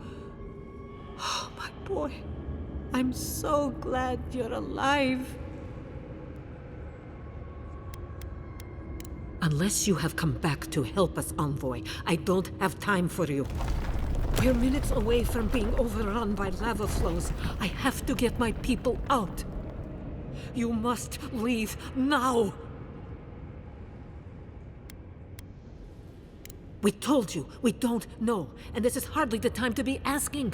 Oh, my boy. I'm so glad you're alive. Unless you have come back to help us, Envoy, I don't have time for you. We're minutes away from being overrun by lava flows. I have to get my people out. You must leave now. We told you, we don't know, and this is hardly the time to be asking.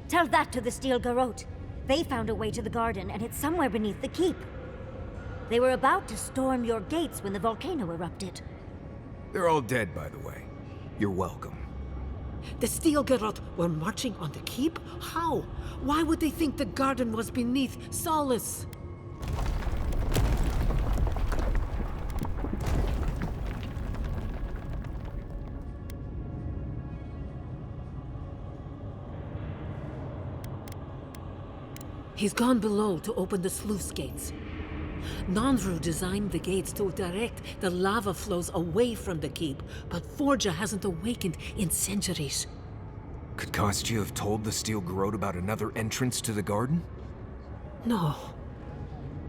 Tell that to the Steel Garrote. They found a way to the garden, and it's somewhere beneath the keep. They were about to storm your gates when the volcano erupted. They're all dead, by the way. You're welcome. The Steel Garrote were marching on the keep? How? Why would they think the garden was beneath Solace? He's gone below to open the sluice gates. Nandru designed the gates to direct the lava flows away from the keep, but Forja hasn't awakened in centuries. Could Kostya have told the Steel Garrote about another entrance to the garden? No.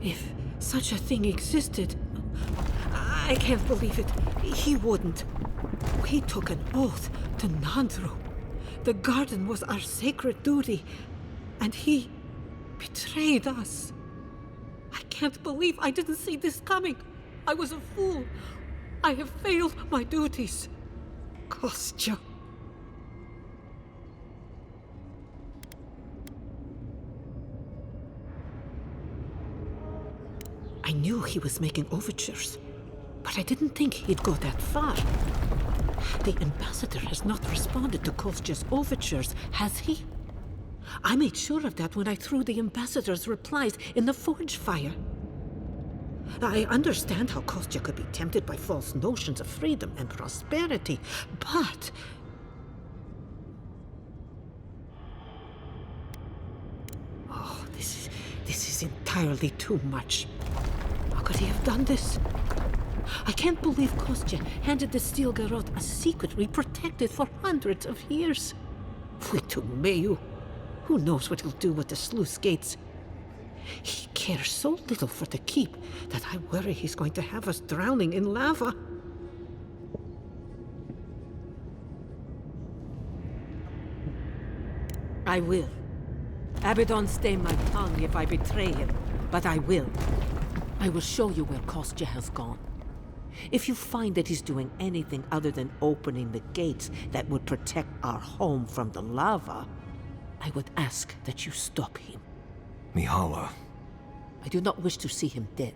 If such a thing existed, I can't believe it. He wouldn't. We took an oath to Nandru. The garden was our sacred duty, and he betrayed us. I can't believe I didn't see this coming. I was a fool. I have failed my duties. Kostya. I knew he was making overtures, but I didn't think he'd go that far. The ambassador has not responded to Kostya's overtures, has he? I made sure of that when I threw the ambassador's replies in the forge fire. I understand how Kostya could be tempted by false notions of freedom and prosperity, but... Oh, this is entirely too much. How could he have done this? I can't believe Kostya handed the Steel Garrote a secret we protected for hundreds of years. We to Mayu. Who knows what he'll do with the sluice gates? He cares so little for the keep that I worry he's going to have us drowning in lava. I will. Abaddon stay my tongue if I betray him, but I will. I will show you where Kostya has gone. If you find that he's doing anything other than opening the gates that would protect our home from the lava, I would ask that you stop him. Mihala. I do not wish to see him dead,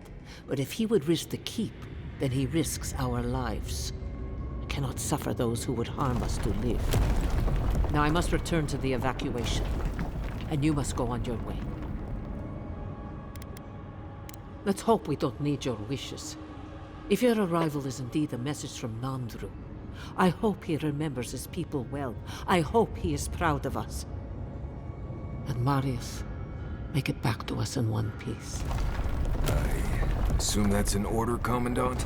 but if he would risk the keep, then he risks our lives. I cannot suffer those who would harm us to live. Now I must return to the evacuation, and you must go on your way. Let's hope we don't need your wishes. If your arrival is indeed a message from Nandru, I hope he remembers his people well. I hope he is proud of us. And Marius, make it back to us in one piece. I assume that's an order, Commandant?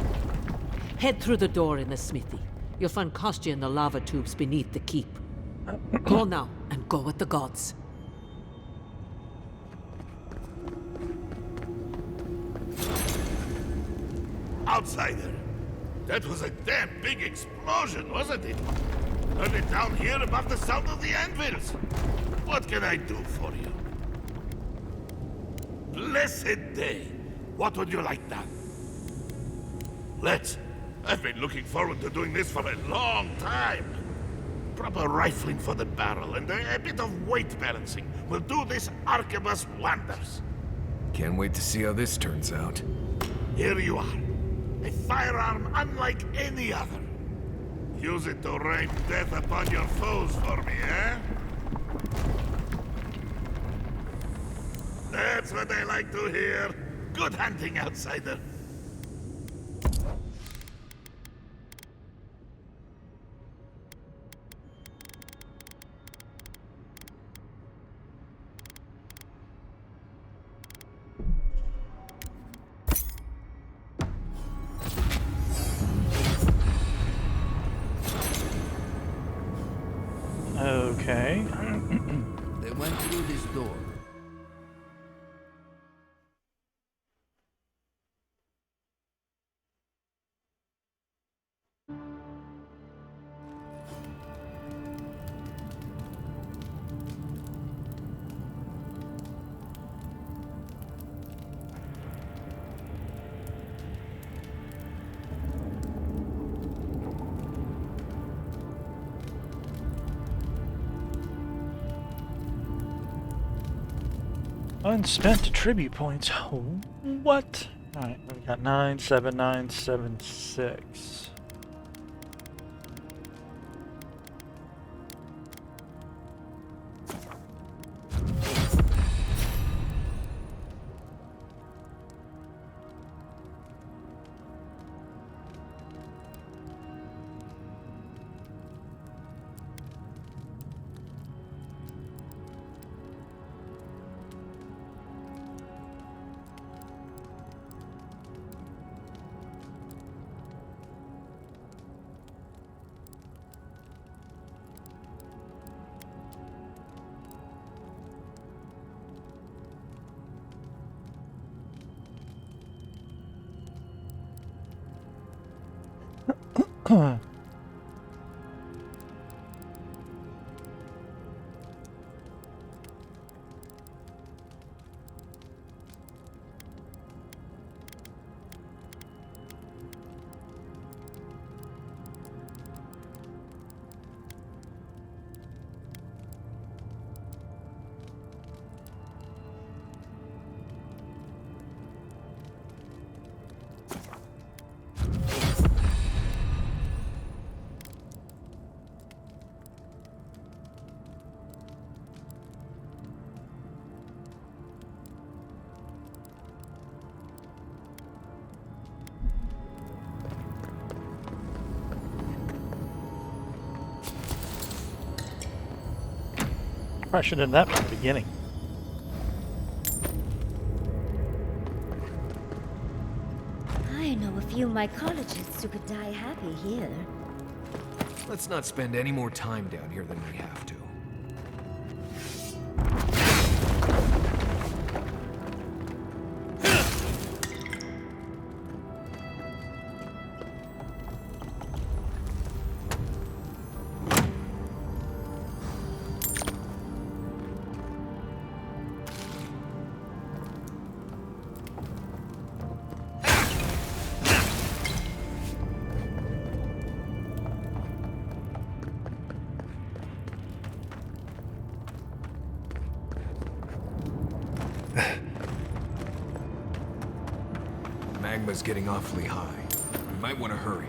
Head through the door in the smithy. You'll find Kostya in the lava tubes beneath the keep. Go now, and go with the gods. Outsider! That was a damn big explosion, wasn't it? Turn it down here above the sound of the anvils. What can I do for you? Blessed day! What would you like done? Let's I've been looking forward to doing this for a long time. Proper rifling for the barrel and a bit of weight balancing will do this arquebus wonders. Can't wait to see how this turns out. Here you are. A firearm unlike any other. Use it to rain death upon your foes for me, eh? That's what I like to hear. Good hunting, outsider. Okay. They went through this door. Unspent tribute points. What? Alright, we got 97976. Probably should have done that from the beginning. I know a few mycologists who could die happy here. Let's not spend any more time down here than we have to. Magma's getting awfully high. We might want to hurry.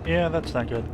Yeah, that's not good.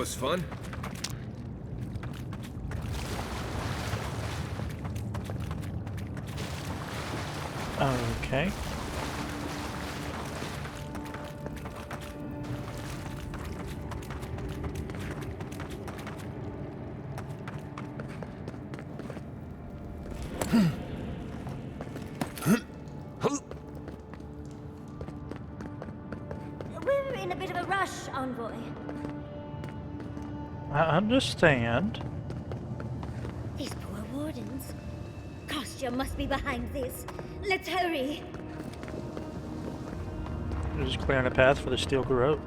was fun. Okay. We're in a bit of a rush, Envoy. I understand. These poor wardens. Kostya must be behind this. Let's hurry. We're just clearing a path for the steel garrote.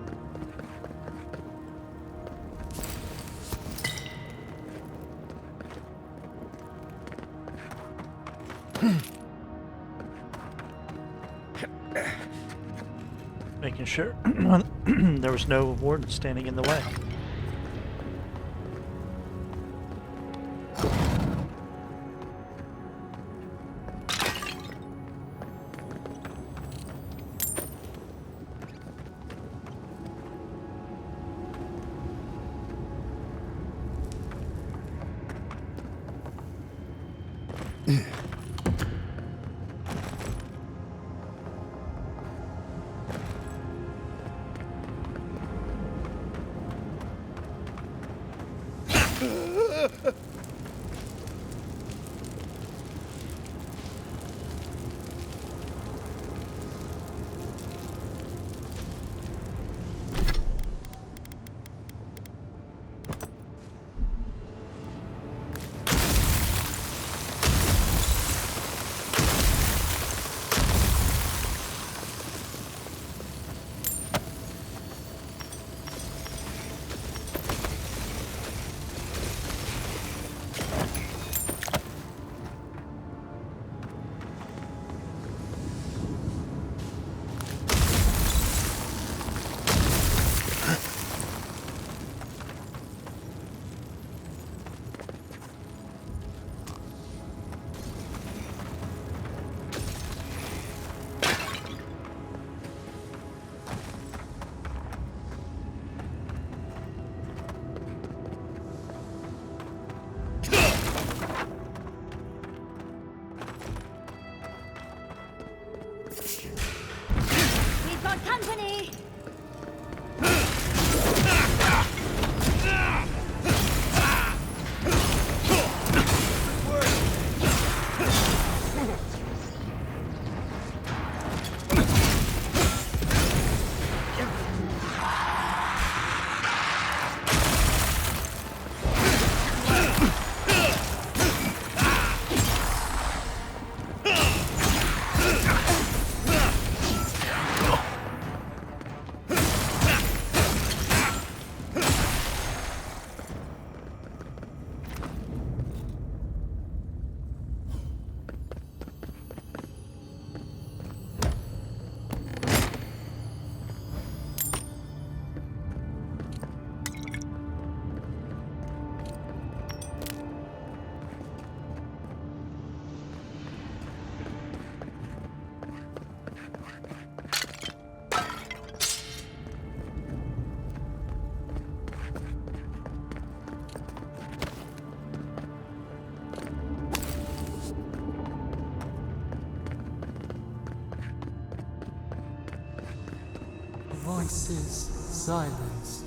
Making sure there was no warden standing in the way. We've got company. Voices silenced.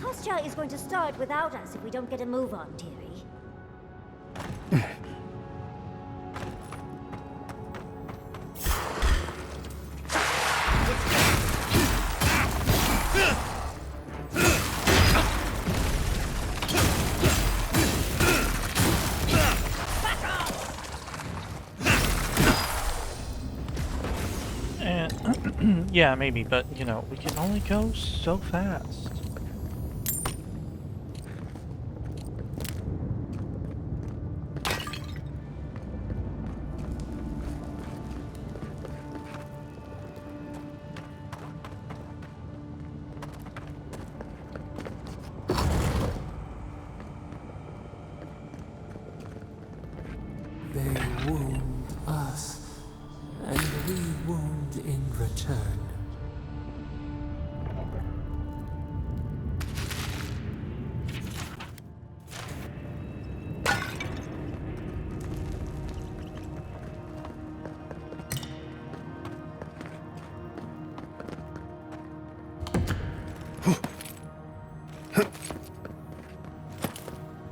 Kostya is going to start without us if we don't get a move on, dearie. And yeah, maybe, but you know, we can only go so fast.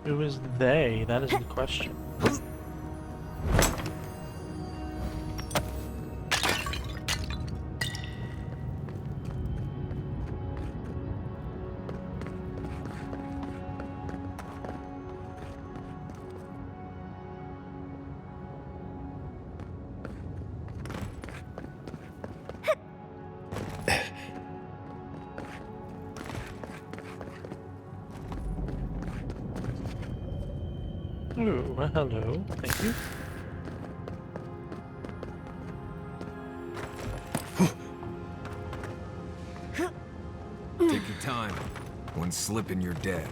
Who is they? That is the question. Oh, well, hello. Thank you. Take your time. One slip and you're dead.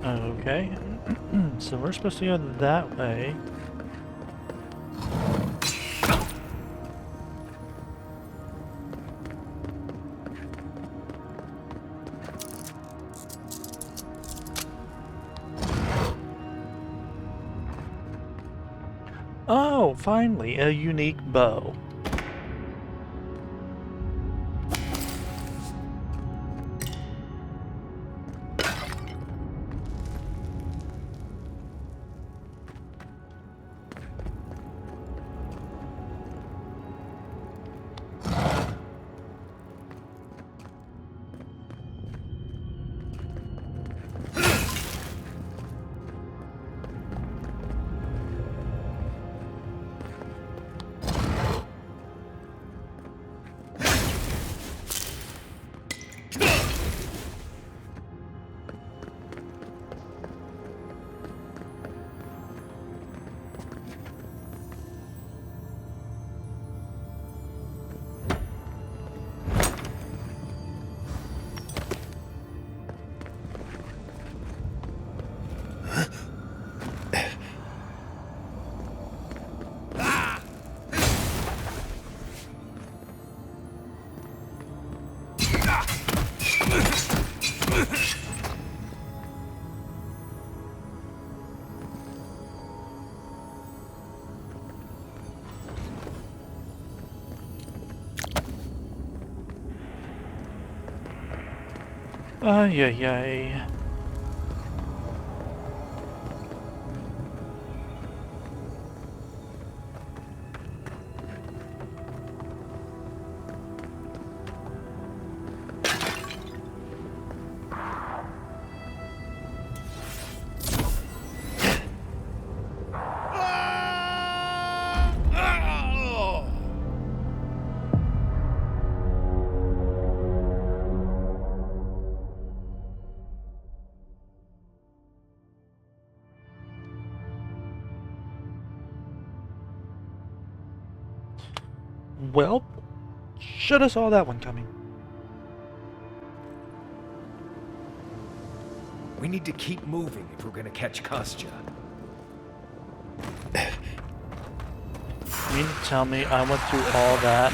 Okay. So we're supposed to go that way. Oh, finally, a unique bow. Ay, ay, ay. Well, should have saw that one coming. We need to keep moving if we're gonna catch Kostya. You mean to tell me I went through all that?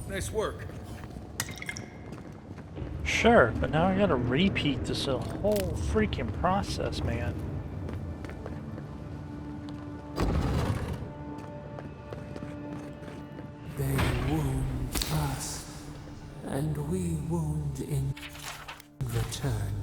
Nice work. Sure, but now I gotta repeat this whole freaking process, man. They wound us, and we wound in return.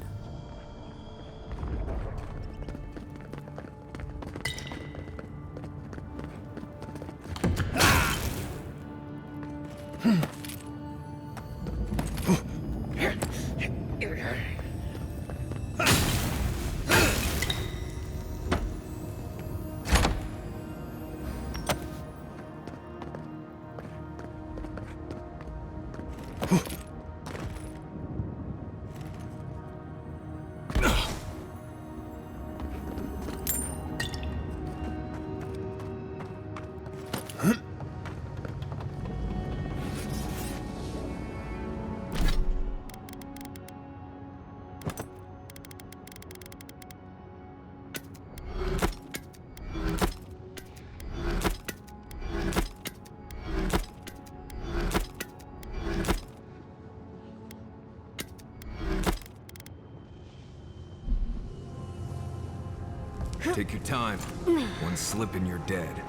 Take your time. One slip and you're dead.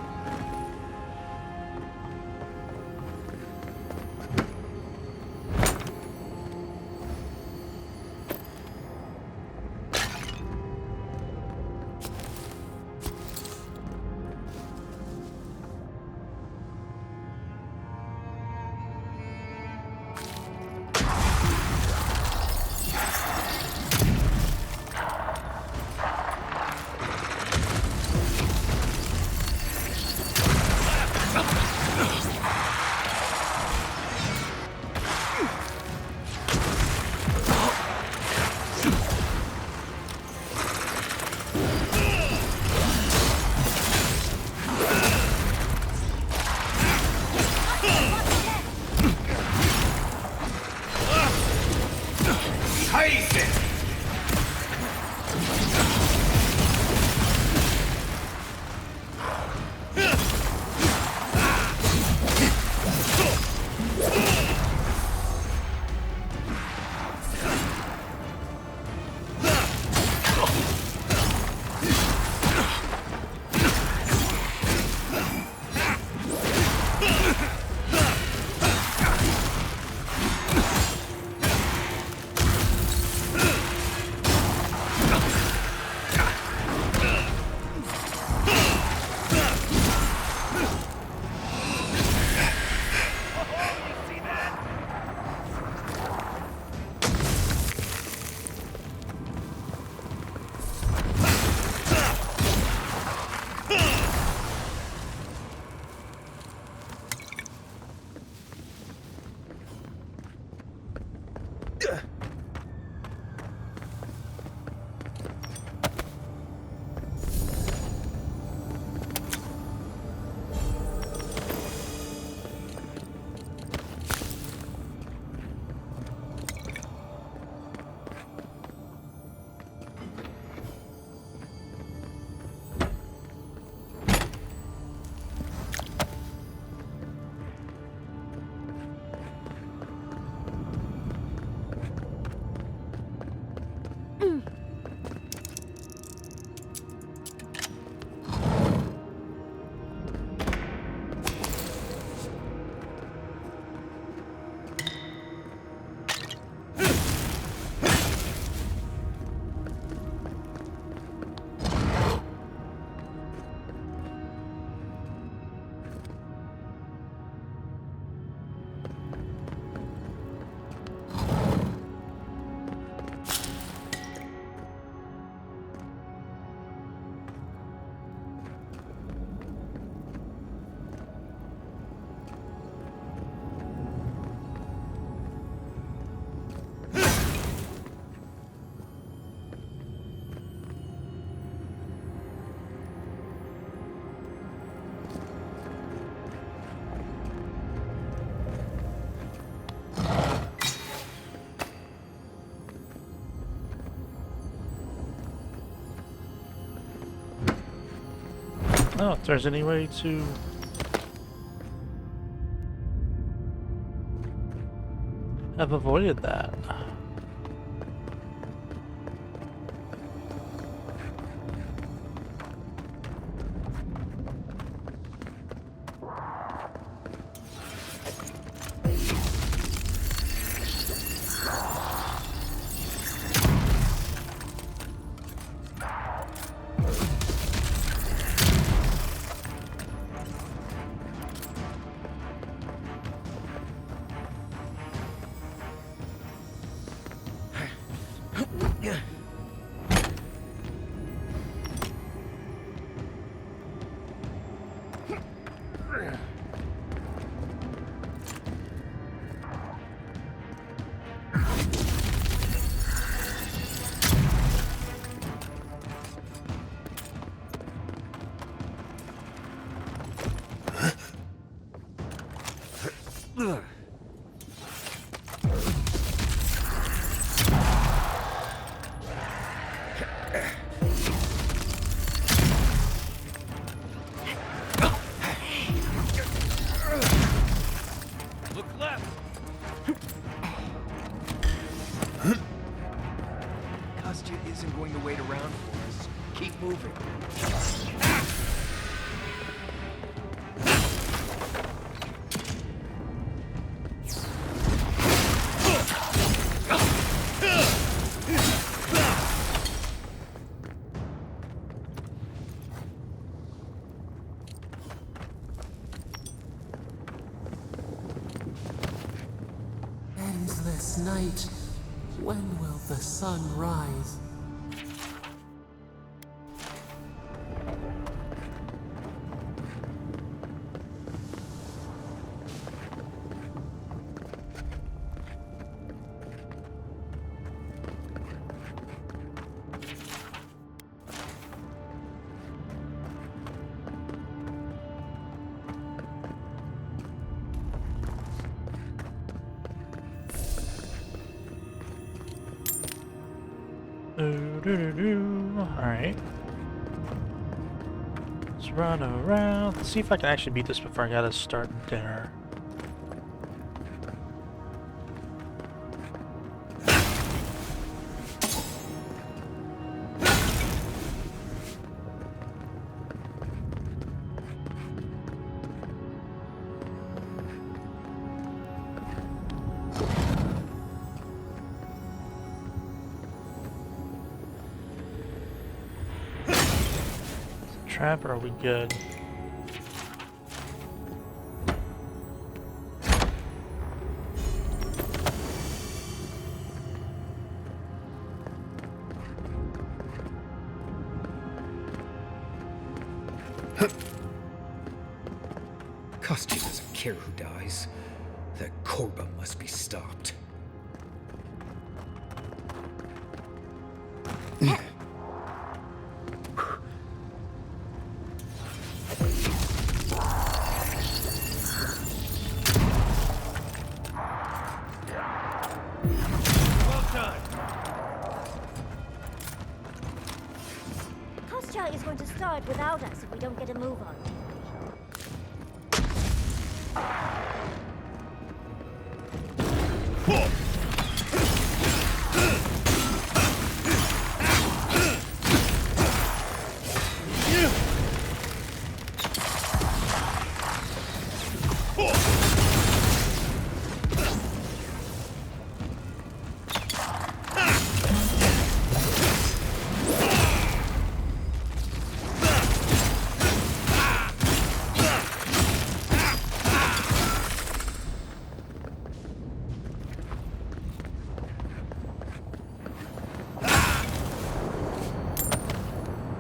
Oh, if there's any way to... have avoided that. Isn't going to wait around for us. Keep moving. Endless night. When will the sun rise? Alright. Let's run around. Let's see if I can actually beat this before I gotta start dinner. Trap, or are we good? Kostya doesn't care who dies. That Korba must be stopped. Kostya is going to start without us if we don't get a move on.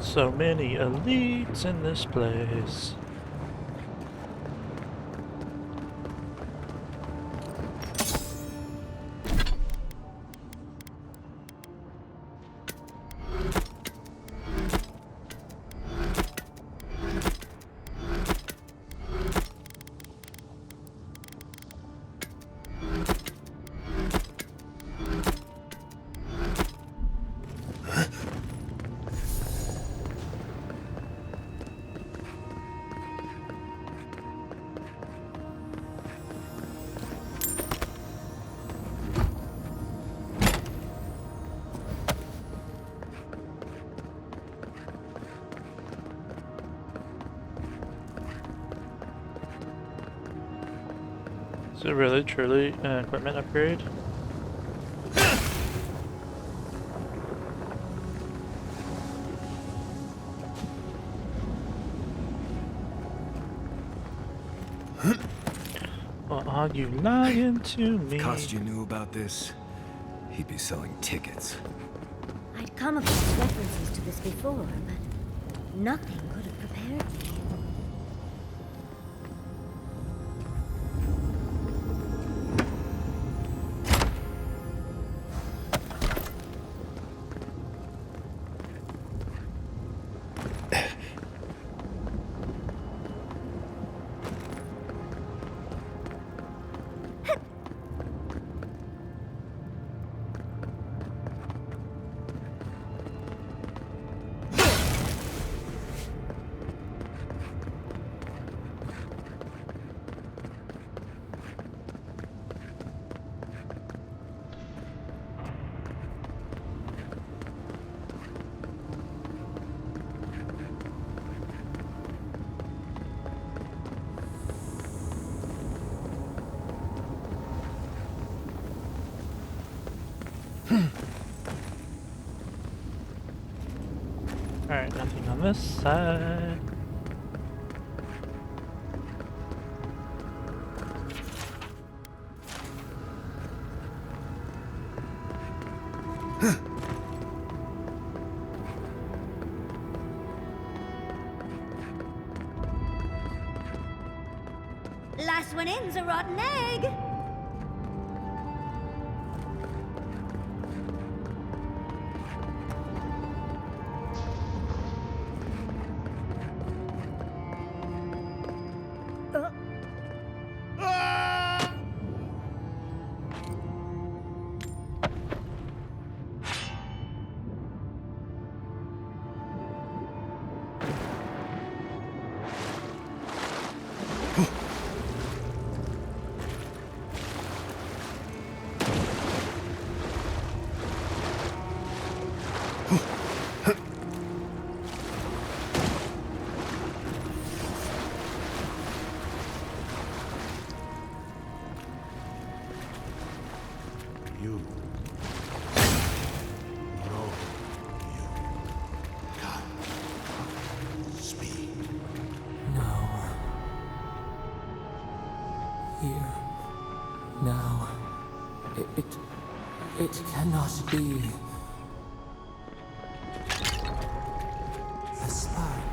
So many elites in this place. Is it really truly an equipment upgrade? Well, are you lying to me? If Kostya knew about this, he'd be selling tickets. I'd come across references to this before, but nothing could have prepared me. Alright, nothing on this side. Last one in's a rotten egg! You. No. You. Can't speak. No. Here. Now. It cannot be. A spark.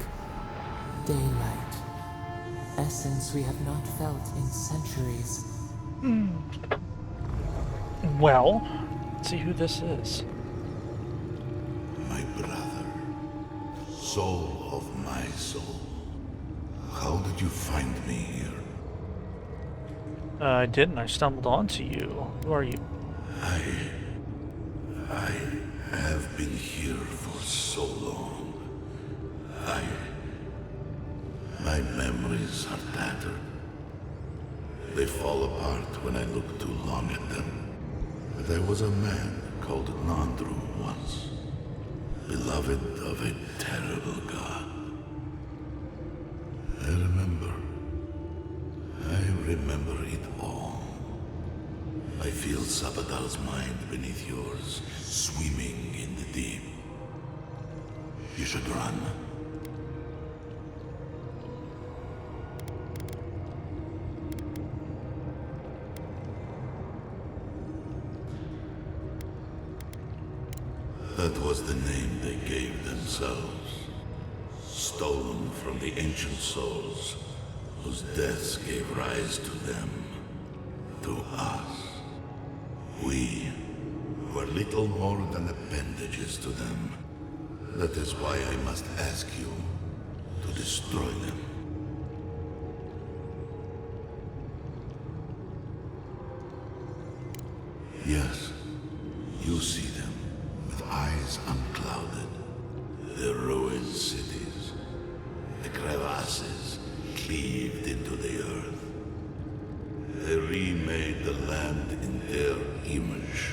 Daylight. Essence we have not felt in centuries. Well, let's see who this is. My brother. Soul of my soul. How did you find me here? I didn't. I stumbled onto you. Who are you? I have been here for so long. My memories are tattered. They fall apart when I look too long at them. There was a man called Nandru once, beloved of a terrible god. I remember it all. I feel Sabadal's mind beneath yours, swimming in the deep. You should run. That was the name they gave themselves. Stolen from the ancient souls, whose deaths gave rise to them. To us. We were little more than appendages to them. That is why I must ask you to destroy them. Yes, you see them with eyes unclouded. The ruined cities, the crevasses cleaved into the earth. They remade the land in their image.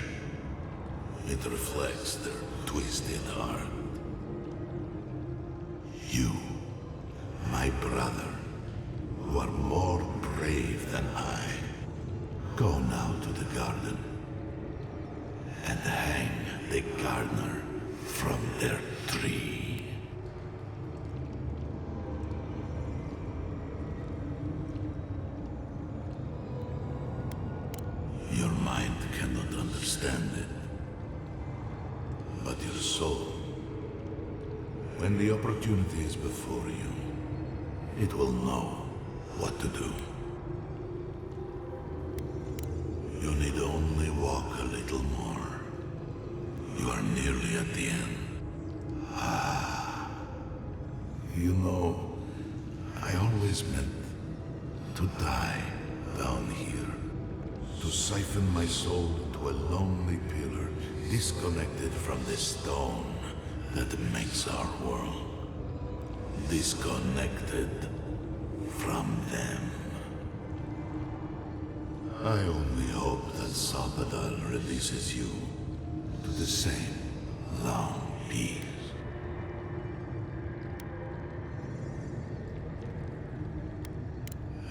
It reflects their twisted heart. You, my brother, who are more brave than I, garden and hang the gardener from their tree. Your mind cannot understand it, but your soul, when the opportunity is before you, it will know what to do. You need only walk a little more. You are nearly at the end. Ah. You know, I always meant to die down here. To siphon my soul into a lonely pillar, disconnected from the stone that makes our world. Disconnected from them. I only hope that Sabadal releases you to the same long peace.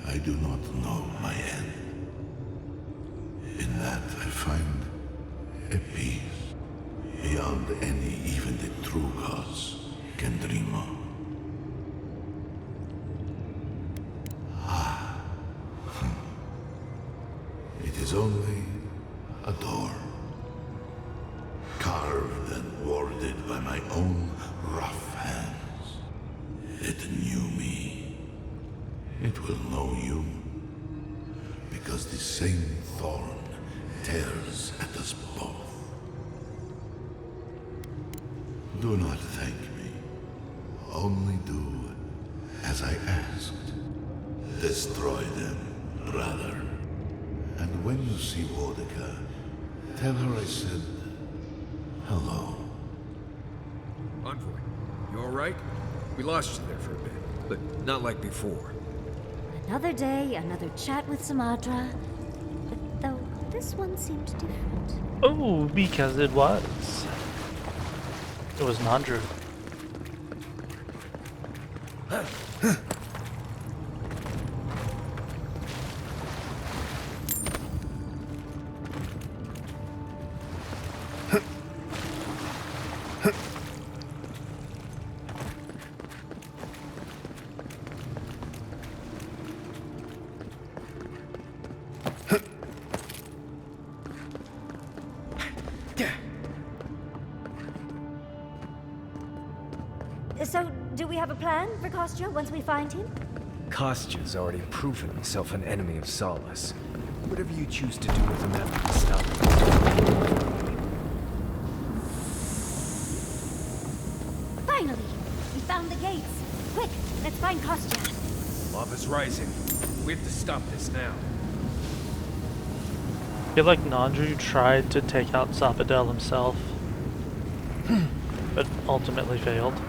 I do not know my end. In that I find a peace beyond any even the true gods can dream of. It is only a door, carved and warded by my own rough hands. It knew me. It will know you, because the same thorn tears at us both. Do not thank me. Only do as I asked. Destroy them, brother. And when you see Wodika, tell her I said hello. Envoy, you alright? We lost you there for a bit, but not like before. Another day, another chat with Sumatra. Though this one seemed different. Oh, because it was. It was Nandru. So, do we have a plan for Kostya once we find him? Kostya's already proven himself an enemy of Solace. Whatever you choose to do with him after we stop him. Finally! We found the gates! Quick, let's find Kostya! Lava's rising. We have to stop this now. I feel like Nandru tried to take out Zapadel himself, but ultimately failed.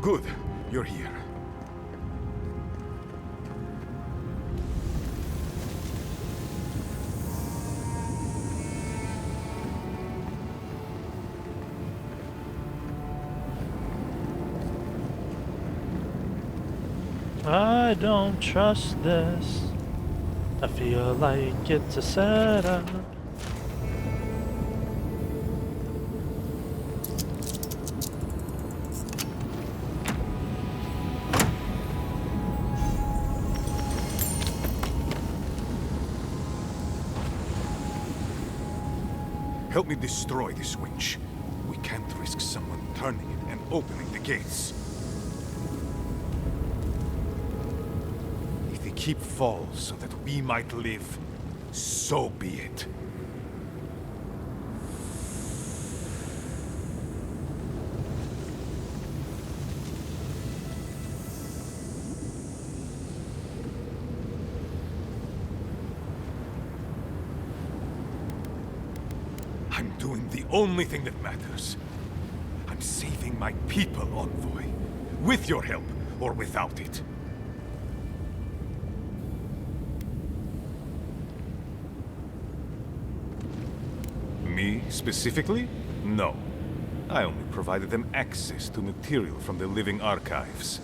Good, you're here. I don't trust this. I feel like it's a setup. Help me destroy this winch. We can't risk someone turning it and opening the gates. If the keep falls so that we might live, so be it. I'm doing the only thing that matters. I'm saving my people, Envoy. With your help, or without it. Me, specifically? No. I only provided them access to material from the living archives.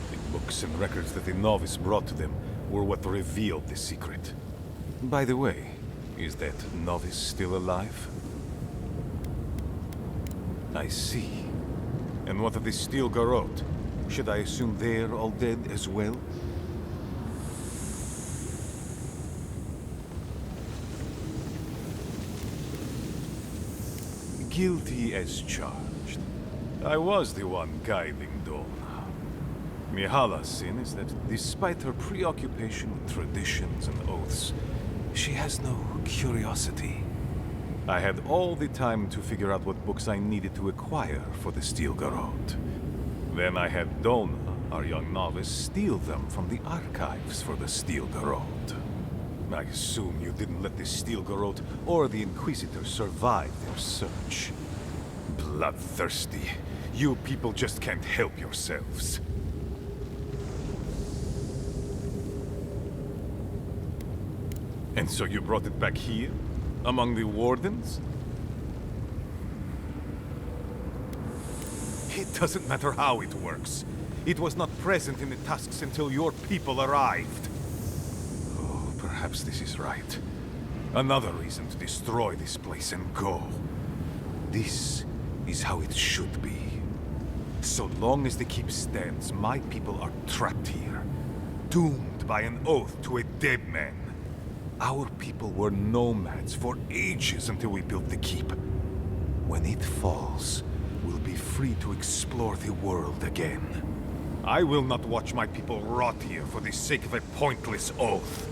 The books and records that the novice brought to them were what revealed the secret. By the way, is that novice still alive? I see. And what of the Steel Garrote? Should I assume they're all dead as well? Guilty as charged. I was the one guiding Dona. Mihala's sin is that despite her preoccupation with traditions and oaths, she has no curiosity. I had all the time to figure out what books I needed to acquire for the Steel Garrote. Then I had Dona, our young novice, steal them from the archives for the Steel Garrote. I assume you didn't let the Steel Garrote or the Inquisitor survive their search. Bloodthirsty. You people just can't help yourselves. And so you brought it back here? Among the Wardens? It doesn't matter how it works. It was not present in the tusks until your people arrived. Oh, perhaps this is right. Another reason to destroy this place and go. This is how it should be. So long as the keep stands, my people are trapped here. Doomed by an oath to a dead man. Our people were nomads for ages until we built the keep. When it falls, we'll be free to explore the world again. I will not watch my people rot here for the sake of a pointless oath.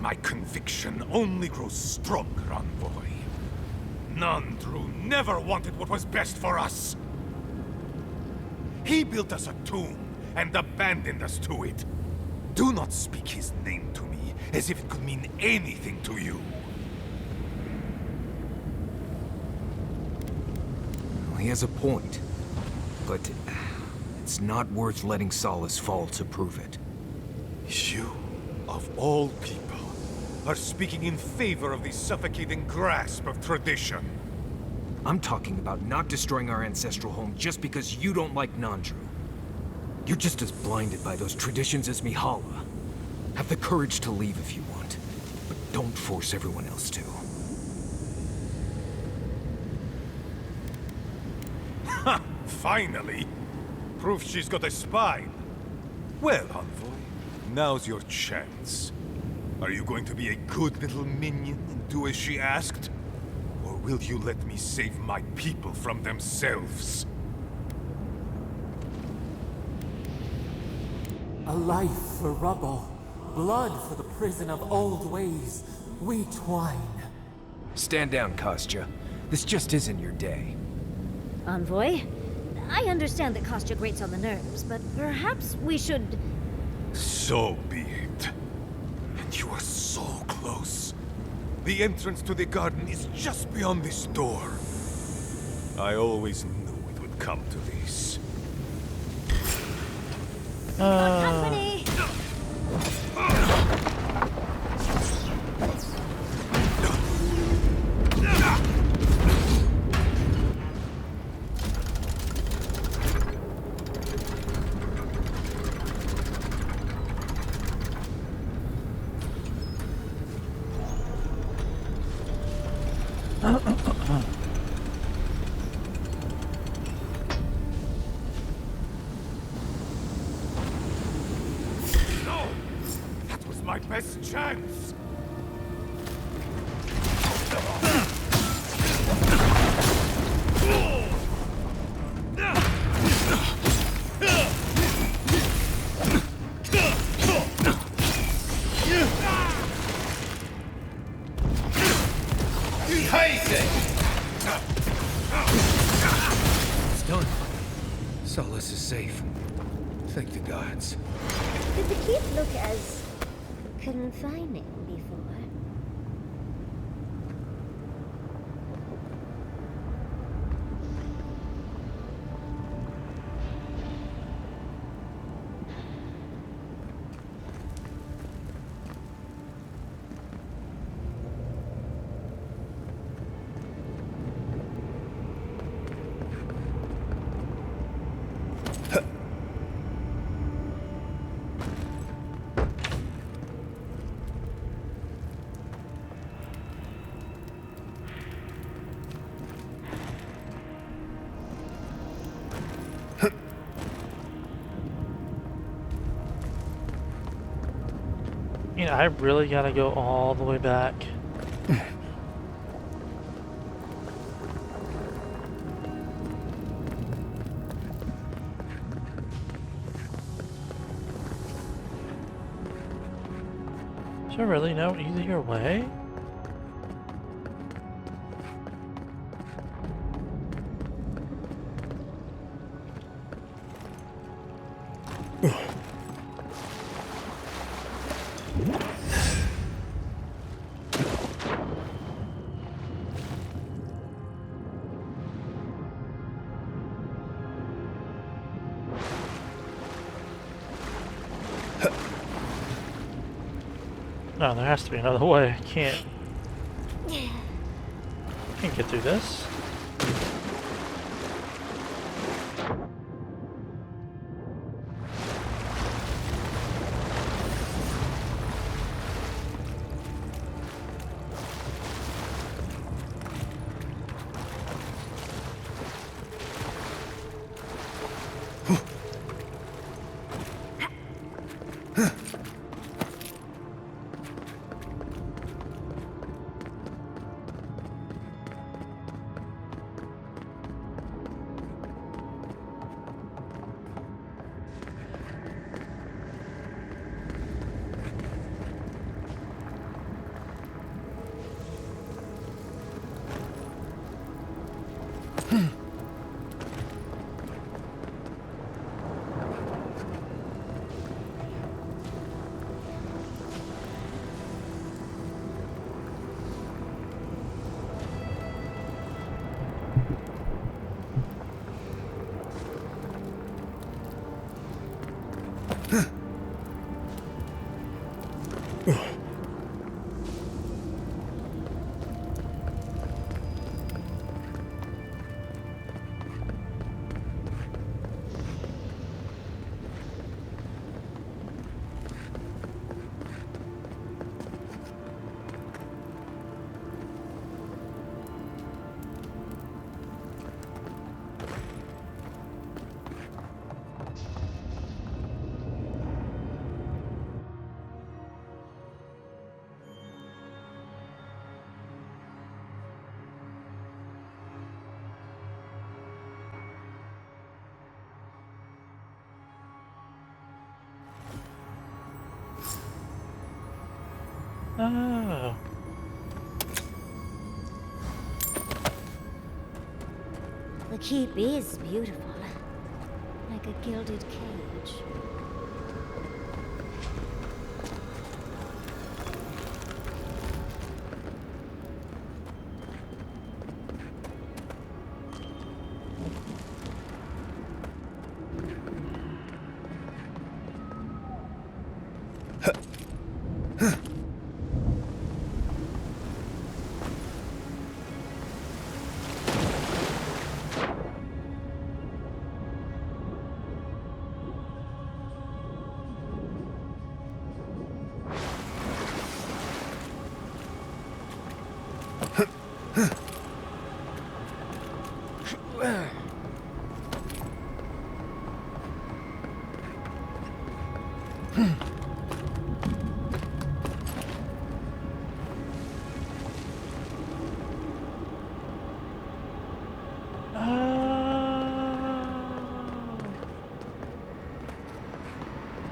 My conviction only grows stronger, Envoy. Nandru never wanted what was best for us. He built us a tomb and abandoned us to it. Do not speak his name to me as if it could mean anything to you. He has a point, but it's not worth letting Solace fall to prove it. You, of all people, are speaking in favor of the suffocating grasp of tradition. I'm talking about not destroying our ancestral home just because you don't like Nandru. You're just as blinded by those traditions as Mihala. Have the courage to leave if you want, but don't force everyone else to. Ha! Finally! Proof she's got a spine. Well, Envoy, now's your chance. Are you going to be a good little minion and do as she asked? Or will you let me save my people from themselves? A life for rubble, blood for the prison of old ways. We twine. Stand down, Kostya. This just isn't your day. Envoy, I understand that Kostya grates on the nerves, but perhaps we should... So be it. And you are so close. The entrance to the garden is just beyond this door. I always knew it would come to this. Company! My best chance! It's done. Solace is safe. Thank the gods. Did the keep look as confining before? You know, I really gotta go all the way back. Is there really no easier way? No, there has to be another way. I can't get through this. Oh. The keep is beautiful, like a gilded cage.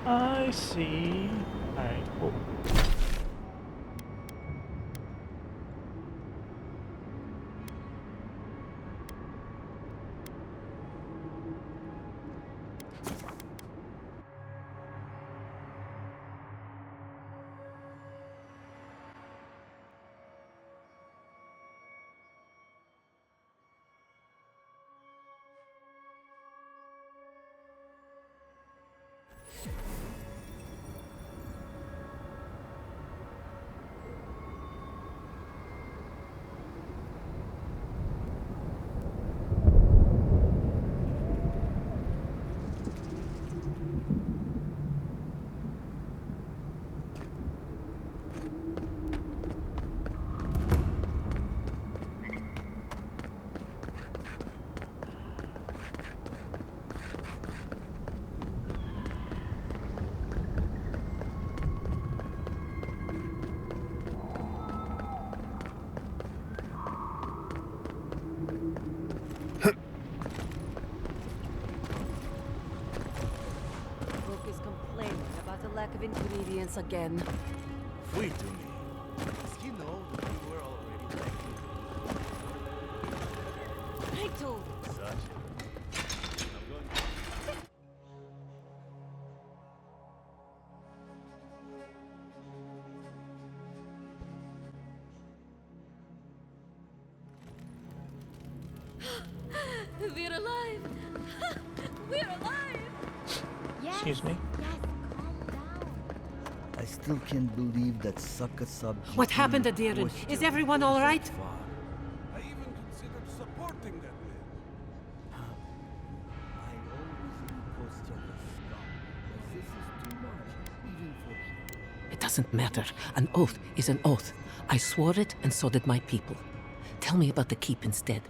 I see. Alright, cool. once again. Wait to me. Does he know that we were already I told you. such a... I'm going to... We're alive! We're alive! Yes, Excuse me? I still can't believe that sucker sub. What happened to Darren? Is everyone all right? I even considered supporting that man. I always knew Kostya was scum, but this is too much, even for him. It doesn't matter. An oath is an oath. I swore it, and so did my people. Tell me about the keep instead.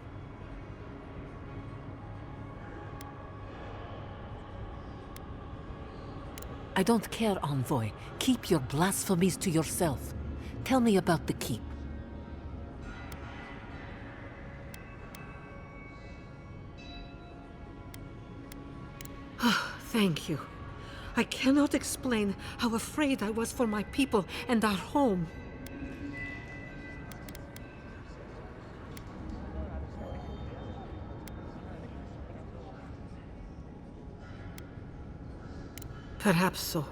I don't care, Envoy. Keep your blasphemies to yourself. Tell me about the keep. Thank you. I cannot explain how afraid I was for my people and our home. Perhaps so.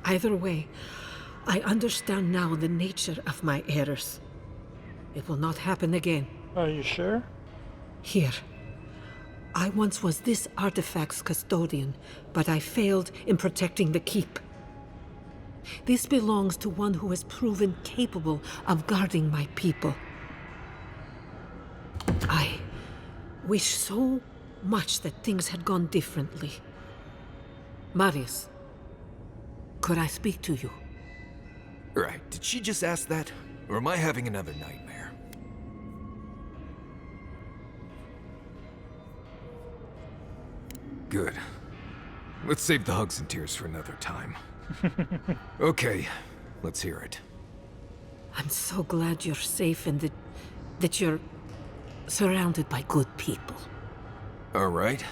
Either way, I understand now the nature of my errors. It will not happen again. Are you sure? Here. I once was this artifact's custodian, but I failed in protecting the keep. This belongs to one who has proven capable of guarding my people. I wish so much that things had gone differently. Marius, could I speak to you? Right, did she just ask that? Or am I having another nightmare? Good. Let's save the hugs and tears for another time. Okay, let's hear it. I'm so glad you're safe and that you're surrounded by good people. All right.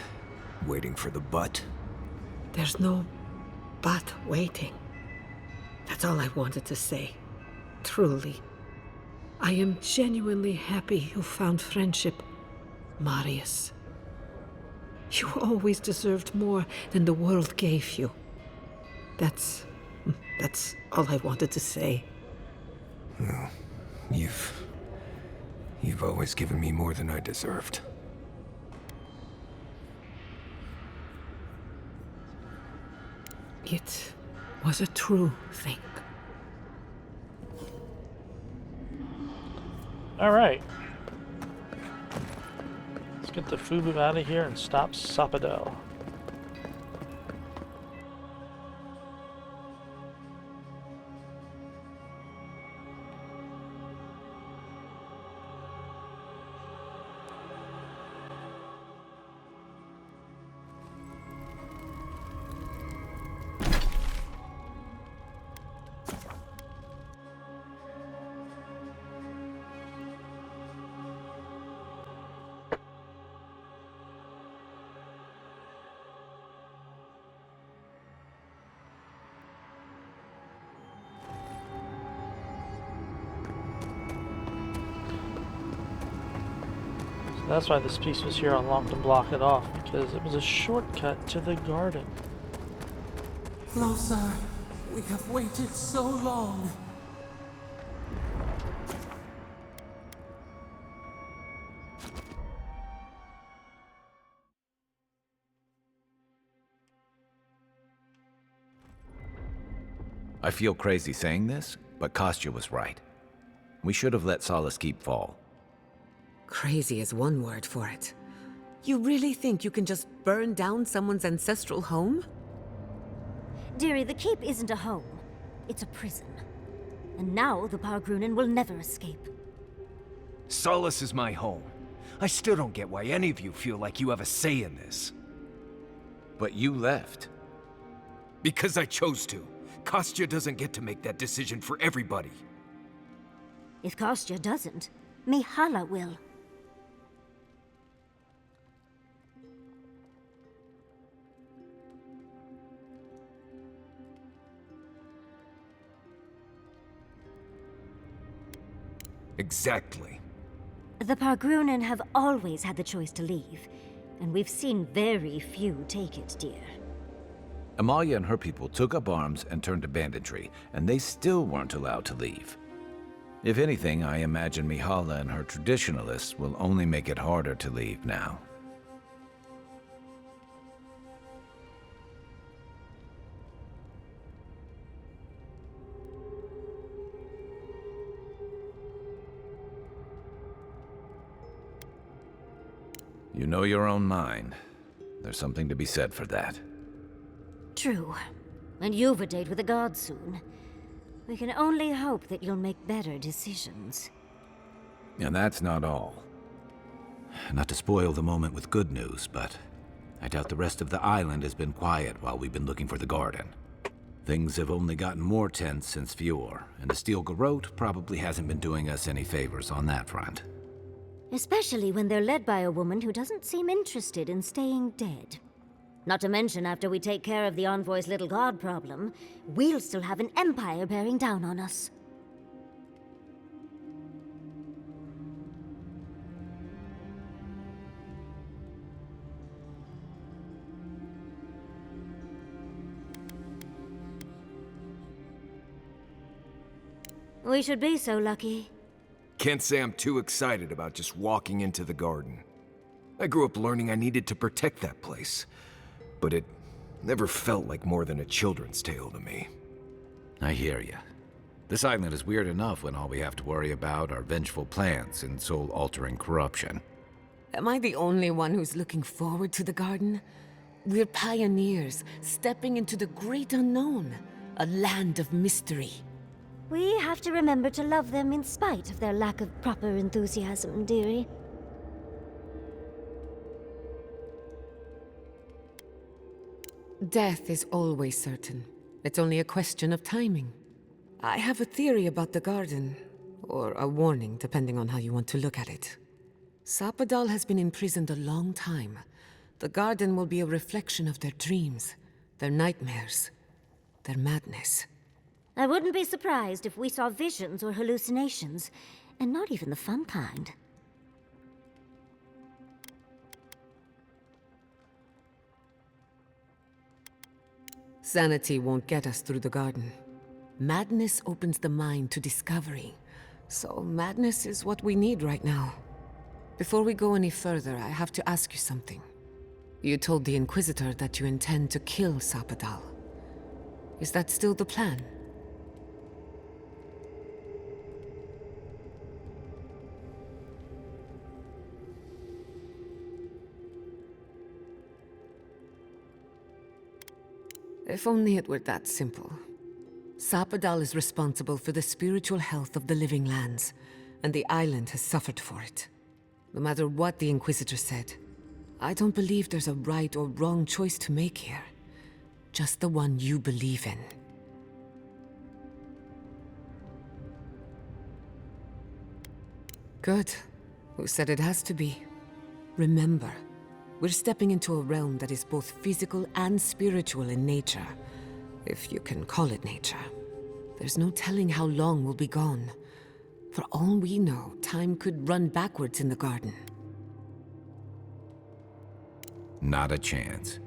Waiting for the but? There's no but waiting. That's all I wanted to say. Truly. I am genuinely happy you found friendship, Marius. You always deserved more than the world gave you. That's all I wanted to say. Oh, you've always given me more than I deserved. It was a true thing. All right. Let's get the FUBU out of here and stop Sapadel. That's why this piece was here unlocked to block it off, because it was a shortcut to the garden. Lothar, we have waited so long. I feel crazy saying this, but Kostya was right. We should have let Solace Keep fall. Crazy is one word for it. You really think you can just burn down someone's ancestral home? Dearie, the keep isn't a home. It's a prison. And now the Pargrunen will never escape. Solace is my home. I still don't get why any of you feel like you have a say in this. But you left. Because I chose to. Kostya doesn't get to make that decision for everybody. If Kostya doesn't, Mihala will. Exactly. The Pargrunen have always had the choice to leave, and we've seen very few take it, dear. Amalia and her people took up arms and turned to banditry, and they still weren't allowed to leave. If anything, I imagine Mihala and her traditionalists will only make it harder to leave now. You know your own mind. There's something to be said for that. True. And you've a date with the gods soon. We can only hope that you'll make better decisions. And that's not all. Not to spoil the moment with good news, but I doubt the rest of the island has been quiet while we've been looking for the garden. Things have only gotten more tense since Fior, and the Steel Garrote probably hasn't been doing us any favors on that front. Especially when they're led by a woman who doesn't seem interested in staying dead. Not to mention, after we take care of the Envoy's little god problem, we'll still have an empire bearing down on us. We should be so lucky. Can't say I'm too excited about just walking into the garden. I grew up learning I needed to protect that place, but it never felt like more than a children's tale to me. I hear ya. This island is weird enough when all we have to worry about are vengeful plans and soul-altering corruption. Am I the only one who's looking forward to the garden? We're pioneers, stepping into the great unknown, a land of mystery. We have to remember to love them in spite of their lack of proper enthusiasm, dearie. Death is always certain. It's only a question of timing. I have a theory about the garden, or a warning, depending on how you want to look at it. Sapadal has been imprisoned a long time. The garden will be a reflection of their dreams, their nightmares, their madness. I wouldn't be surprised if we saw visions or hallucinations, and not even the fun kind. Sanity won't get us through the garden. Madness opens the mind to discovery, so madness is what we need right now. Before we go any further, I have to ask you something. You told the Inquisitor that you intend to kill Sapadal. Is that still the plan? If only it were that simple. Sapadal is responsible for the spiritual health of the living lands, and the island has suffered for it. No matter what the Inquisitor said, I don't believe there's a right or wrong choice to make here. Just the one you believe in. Good. Who said it has to be? Remember, we're stepping into a realm that is both physical and spiritual in nature. If you can call it nature. There's no telling how long we'll be gone. For all we know, time could run backwards in the garden. Not a chance.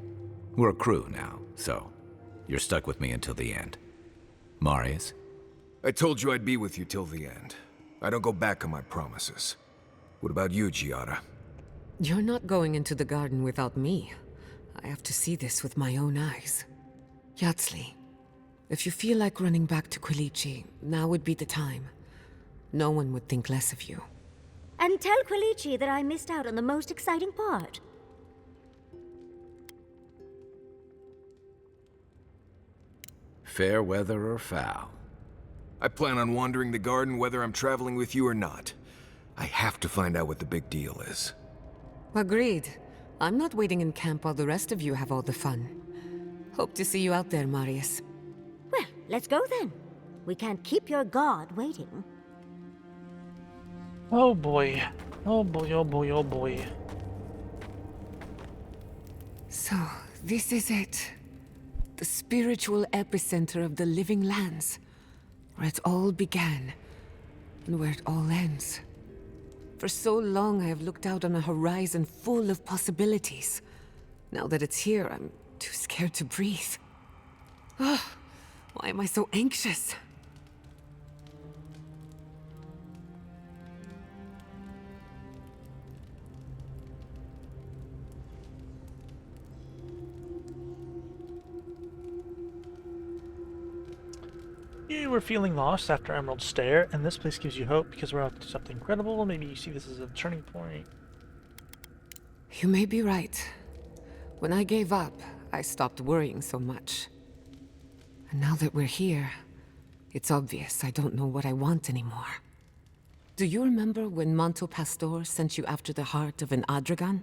We're a crew now, so you're stuck with me until the end. Marius? I told you I'd be with you till the end. I don't go back on my promises. What about you, Giada? You're not going into the garden without me. I have to see this with my own eyes. Yatsli, if you feel like running back to Quilici, now would be the time. No one would think less of you. And tell Quilici that I missed out on the most exciting part. Fair weather or foul? I plan on wandering the garden whether I'm traveling with you or not. I have to find out what the big deal is. Agreed. I'm not waiting in camp while the rest of you have all the fun. Hope to see you out there, Marius. Well, let's go then. We can't keep your god waiting. Oh boy. Oh boy, oh boy, oh boy. So, this is it. The spiritual epicenter of the living lands, where it all began. and where it all ends. For so long I have looked out on a horizon full of possibilities. Now that it's here, I'm too scared to breathe. Oh, why am I so anxious? You were feeling lost after Emerald Stair, and this place gives you hope because we're up to something incredible. Maybe you see this as a turning point. You may be right. When I gave up, I stopped worrying so much. And now that we're here, it's obvious I don't know what I want anymore. Do you remember when Manto Pastor sent you after the heart of an Adragan?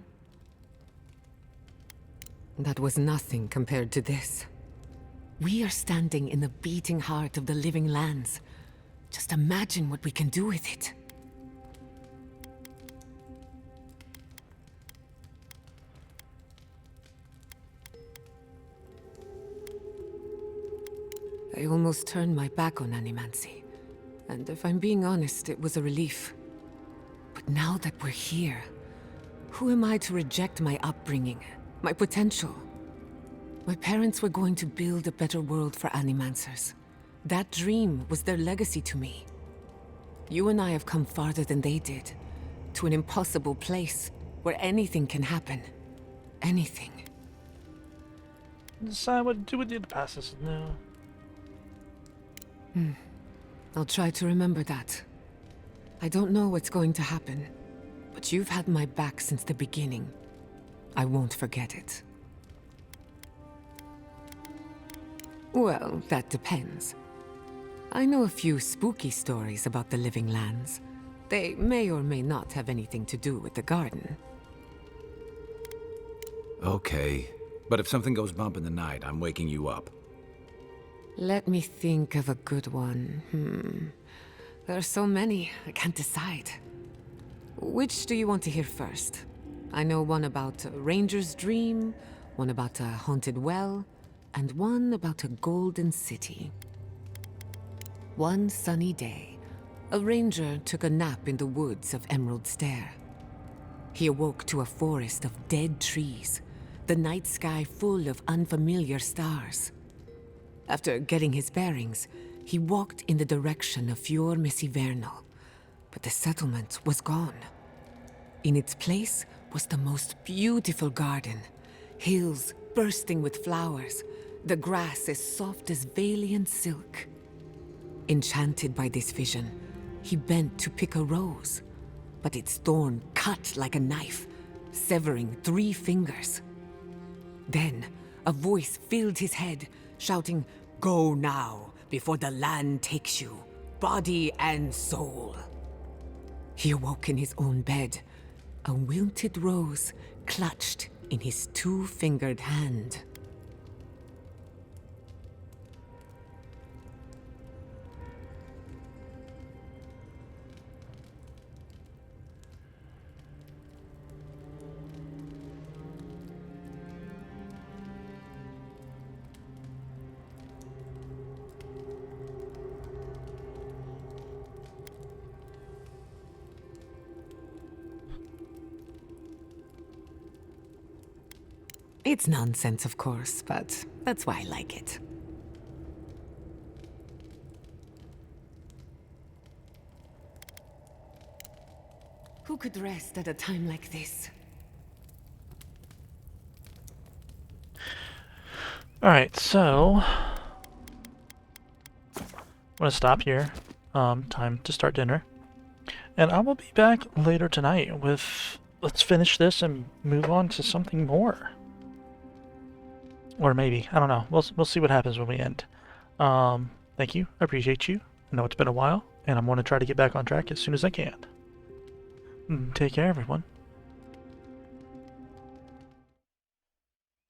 That was nothing compared to this. We are standing in the beating heart of the living lands. Just imagine what we can do with it. I almost turned my back on animancy. And if I'm being honest, it was a relief. But now that we're here, who am I to reject my upbringing, my potential? My parents were going to build a better world for animancers. That dream was their legacy to me. You and I have come farther than they did, to an impossible place where anything can happen. Anything. Decide what to do with the past is now. I'll try to remember that. I don't know what's going to happen, but you've had my back since the beginning. I won't forget it. Well, that depends. I know a few spooky stories about the living lands. They may or may not have anything to do with the garden. Okay, but if something goes bump in the night, I'm waking you up. Let me think of a good one. There are so many, I can't decide. Which do you want to hear first? I know one about a ranger's dream, one about a haunted well, and one about a golden city. One sunny day, a ranger took a nap in the woods of Emerald Stair. He awoke to a forest of dead trees, the night sky full of unfamiliar stars. After getting his bearings, he walked in the direction of Fior Messivernal, but the settlement was gone. In its place was the most beautiful garden, hills bursting with flowers, the grass as soft as Valiant silk. Enchanted by this vision, he bent to pick a rose, but its thorn cut like a knife, severing 3 fingers. Then, a voice filled his head, shouting, "Go now, before the land takes you, body and soul." He awoke in his own bed, a wilted rose clutched in his 2-fingered hand. It's nonsense, of course, but that's why I like it. Who could rest at a time like this? Alright, so I'm gonna stop here. Time to start dinner. And I will be back later tonight with let's finish this and move on to something more. Or maybe, I don't know. We'll see what happens when we end. Thank you. I appreciate you. I know it's been a while, and I'm going to try to get back on track as soon as I can. Take care, everyone.